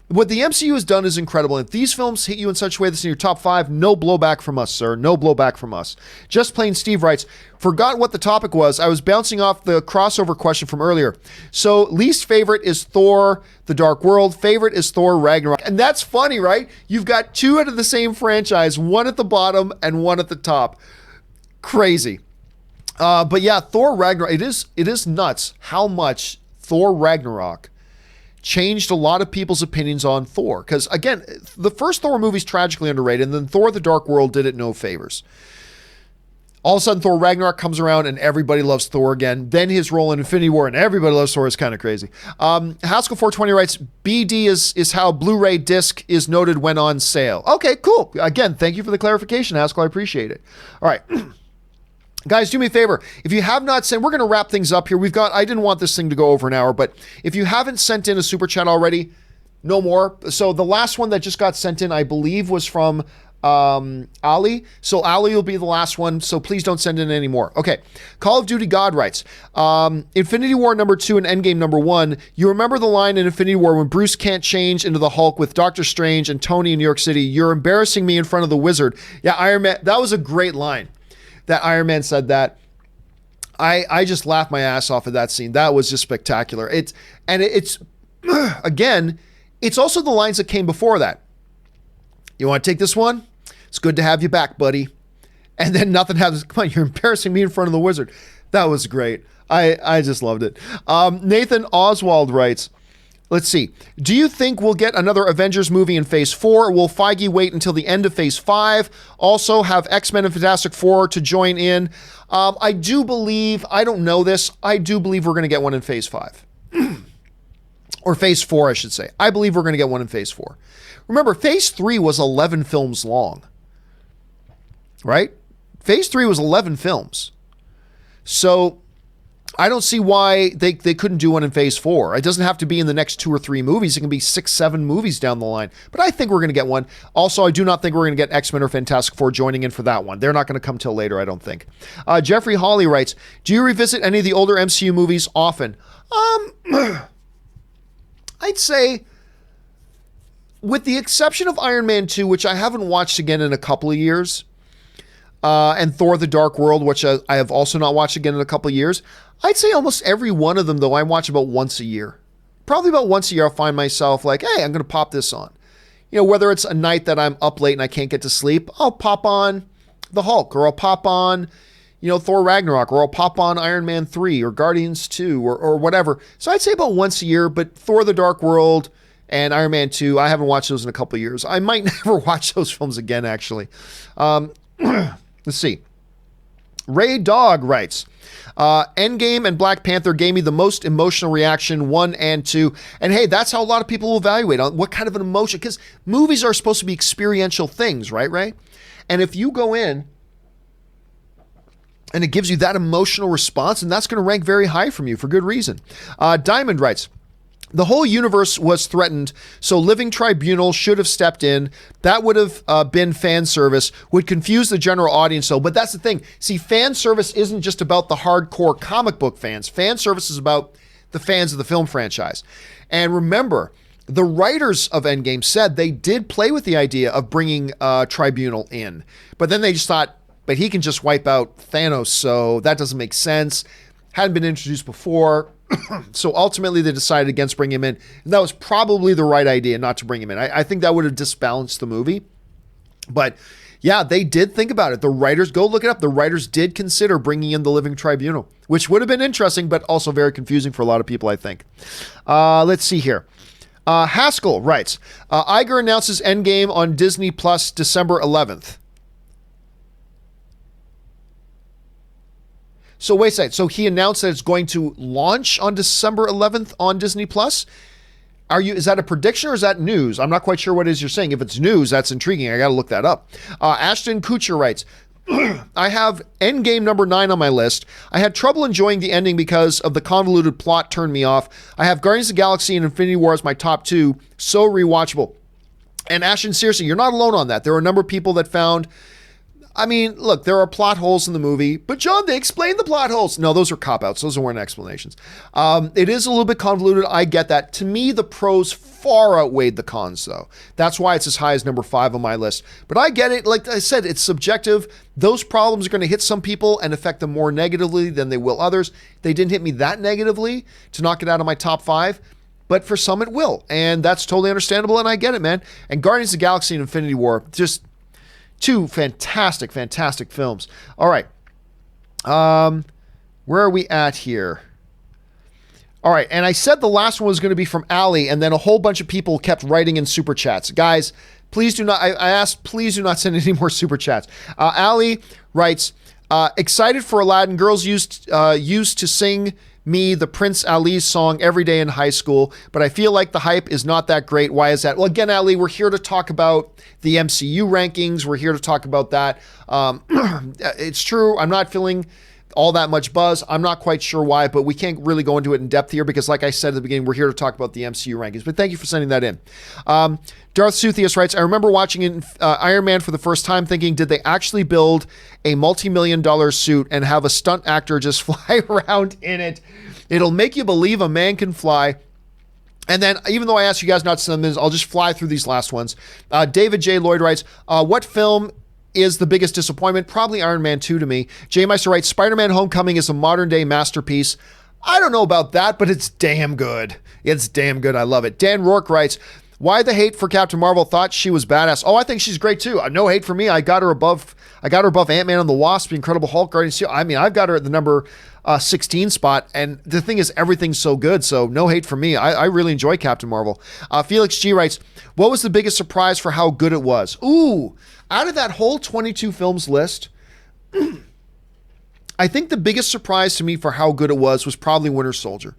what the MCU has done is incredible. If these films hit you in such a way that's in your top 5, no blowback from us, sir. No blowback from us. Just Plain Steve writes, forgot what the topic was. I was bouncing off the crossover question from earlier. So least favorite is Thor, The Dark World. Favorite is Thor, Ragnarok. And that's funny, right? You've got 2 out of the same franchise, one at the bottom and one at the top. Crazy. But yeah, Thor Ragnarok, it is nuts how much Thor Ragnarok changed a lot of people's opinions on Thor. Because again, the first Thor movie is tragically underrated, and then Thor The Dark World did it no favors. All of a sudden, Thor Ragnarok comes around and everybody loves Thor again. Then his role in Infinity War and everybody loves Thor is kind of crazy. Haskell420 writes, BD is how Blu-ray disc is noted when on sale. Okay, cool. Again, thank you for the clarification, Haskell. I appreciate it. All right. Guys, do me a favor. If you have not sent, we're going to wrap things up here. I didn't want this thing to go over an hour, but if you haven't sent in a super chat already, no more. So the last one that just got sent in, I believe, was from Ali. So Ali will be the last one. So please don't send in any more. Okay. Call of Duty God writes, Infinity War number 2 and Endgame number 1. You remember the line in Infinity War when Bruce can't change into the Hulk with Doctor Strange and Tony in New York City? You're embarrassing me in front of the Wizard. Yeah, Iron Man. That was a great line. That Iron Man said that. I just laughed my ass off of that scene. That was just spectacular. It's again, it's also the lines that came before that. You want to take this one? It's good to have you back, buddy. And then nothing happens. Come on, you're embarrassing me in front of the Wizard. That was great. I just loved it. Nathan Oswald writes, let's see. Do you think we'll get another Avengers movie in Phase 4? Will Feige wait until the end of Phase 5? Also have X-Men and Fantastic Four to join in? I do believe, I don't know this, I do believe we're going to get one in Phase 5. Or Phase 4, I should say. I believe we're going to get one in Phase 4. Remember, Phase 3 was 11 films long. Right? Phase 3 was 11 films. So I don't see why they couldn't do one in Phase 4. It doesn't have to be in the next 2 or 3 movies. It can be 6, 7 movies down the line. But I think we're going to get one. Also, I do not think we're going to get X-Men or Fantastic Four joining in for that one. They're not going to come till later, I don't think. Jeffrey Hawley writes, do you revisit any of the older MCU movies often? I'd say, with the exception of Iron Man 2, which I haven't watched again in a couple of years, and Thor: The Dark World, which I have also not watched again in a couple of years. I'd say almost every one of them, though, I watch about once a year. Probably about once a year, I'll find myself like, hey, I'm going to pop this on. You know, whether it's a night that I'm up late and I can't get to sleep, I'll pop on The Hulk, or I'll pop on, you know, Thor Ragnarok, or I'll pop on Iron Man 3 or Guardians 2 or whatever. So I'd say about once a year, but Thor: The Dark World and Iron Man 2, I haven't watched those in a couple of years. I might never watch those films again, actually. Let's see. Ray Dog writes, Endgame and Black Panther gave me the most emotional reaction, 1 and 2. And hey, that's how a lot of people evaluate on what kind of an emotion, because movies are supposed to be experiential things, right, Ray? And if you go in and it gives you that emotional response, and that's going to rank very high from you for good reason. Diamond writes, the whole universe was threatened, so Living Tribunal should have stepped in. That would have been fan service, would confuse the general audience. So, but that's the thing. See, fan service isn't just about the hardcore comic book fans. Fan service is about the fans of the film franchise. And remember, the writers of Endgame said they did play with the idea of bringing Tribunal in. But then they just thought, but he can just wipe out Thanos, so that doesn't make sense. Hadn't been introduced before. So ultimately they decided against bringing him in. And that was probably the right idea not to bring him in. I think that would have disbalanced the movie. But yeah, they did think about it. The writers, go look it up. The writers did consider bringing in the Living Tribunal, which would have been interesting, but also very confusing for a lot of people, I think. Let's see here. Haskell writes, Iger announces Endgame on Disney Plus December 11th. So wait a second. So he announced that it's going to launch on December 11th on Disney Plus. Is that a prediction or is that news? I'm not quite sure what it is you're saying. If it's news, that's intriguing. I got to look that up. Ashton Kutcher writes, I have Endgame number 9 on my list. I had trouble enjoying the ending because of the convoluted plot turned me off. I have Guardians of the Galaxy and Infinity War as my top 2. So rewatchable. And Ashton, seriously, you're not alone on that. There are a number of people that found, I mean, look, there are plot holes in the movie, but John, they explained the plot holes. No, those are cop-outs. Those weren't explanations. It is a little bit convoluted. I get that. To me, the pros far outweighed the cons, though. That's why it's as high as number 5 on my list. But I get it. Like I said, it's subjective. Those problems are going to hit some people and affect them more negatively than they will others. They didn't hit me that negatively to knock it out of my top 5. But for some, it will. And that's totally understandable, and I get it, man. And Guardians of the Galaxy and Infinity War, just 2 fantastic, fantastic films. All right. Where are we at here? All right. And I said the last one was going to be from Allie, and then a whole bunch of people kept writing in super chats. Guys, please do not, I asked, please do not send any more super chats. Allie writes, excited for Aladdin. Girls used to sing me the Prince Ali's song every day in high school, but I feel like the hype is not that great. Why is that? Well, again, Ali, we're here to talk about the MCU rankings. We're here to talk about that. It's true. I'm not feeling all that much buzz. I'm not quite sure why, but we can't really go into it in depth here because, like I said at the beginning, we're here to talk about the MCU rankings. But thank you for sending that in. Darth Suthius writes, I remember watching Iron Man for the first time thinking, did they actually build a multi-million-dollar suit and have a stunt actor just fly around in it? It'll make you believe a man can fly. And then, even though I asked you guys not to send them, I'll just fly through these last ones. David J. Lloyd writes, what film is the biggest disappointment? Probably Iron Man 2 to me. Jay Meister writes, Spider-Man Homecoming is a modern-day masterpiece. I don't know about that, but it's damn good. It's damn good. I love it. Dan Rourke writes, why the hate for Captain Marvel? Thought she was badass. Oh, I think she's great too. No hate for me. I got her above Ant-Man and the Wasp, the Incredible Hulk, Guardians. I mean, I've got her at the number 16 spot. And the thing is, everything's so good. So no hate for me. I really enjoy Captain Marvel. Felix G writes, what was the biggest surprise for how good it was? Ooh, out of that whole 22 films list, I think the biggest surprise to me for how good it was probably Winter Soldier.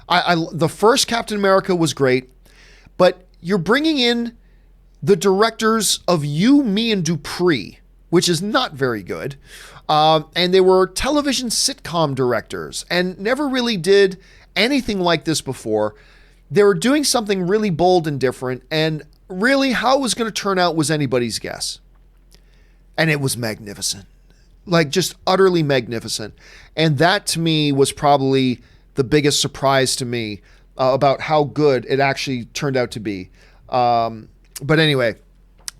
The first Captain America was great. But you're bringing in the directors of You, Me, and Dupree, which is not very good. And they were television sitcom directors and never really did anything like this before. They were doing something really bold and different. And really, how it was going to turn out was anybody's guess. And it was magnificent. Like, just utterly magnificent. And that, to me, was probably the biggest surprise to me. About how good it actually turned out to be. But anyway,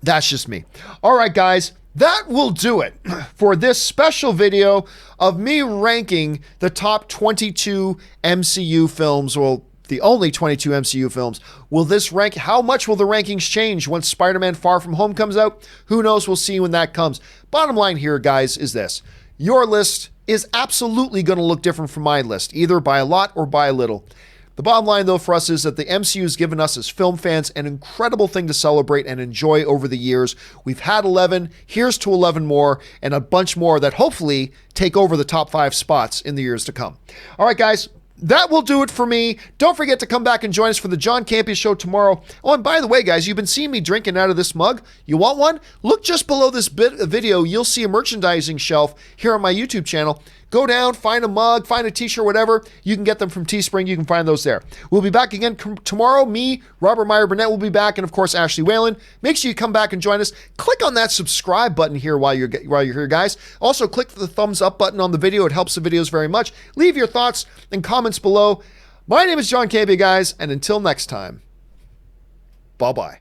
that's just me. All right, guys, that will do it for this special video of me ranking the top 22 MCU films. Well, the only 22 MCU films. Will this rank? How much will the rankings change once Spider-Man Far From Home comes out? Who knows? We'll see when that comes. Bottom line here, guys, is this. Your list is absolutely going to look different from my list, either by a lot or by a little. The bottom line, though, for us is that the MCU has given us as film fans an incredible thing to celebrate and enjoy over the years. We've had 11, here's to 11 more, and a bunch more that hopefully take over the top 5 spots in the years to come. All right, guys. That will do it for me. Don't forget to come back and join us for the John Campea Show tomorrow. Oh, and by the way, guys, you've been seeing me drinking out of this mug. You want one? Look just below this video. You'll see a merchandising shelf here on my YouTube channel. Go down, find a mug, find a t-shirt, whatever. You can get them from Teespring. You can find those there. We'll be back again tomorrow. Me, Robert Meyer Burnett will be back, and of course, Ashley Whalen. Make sure you come back and join us. Click on that subscribe button here while you're here, guys. Also, click the thumbs up button on the video. It helps the videos very much. Leave your thoughts and comments below. My name is John Campea, guys, and until next time, bye-bye.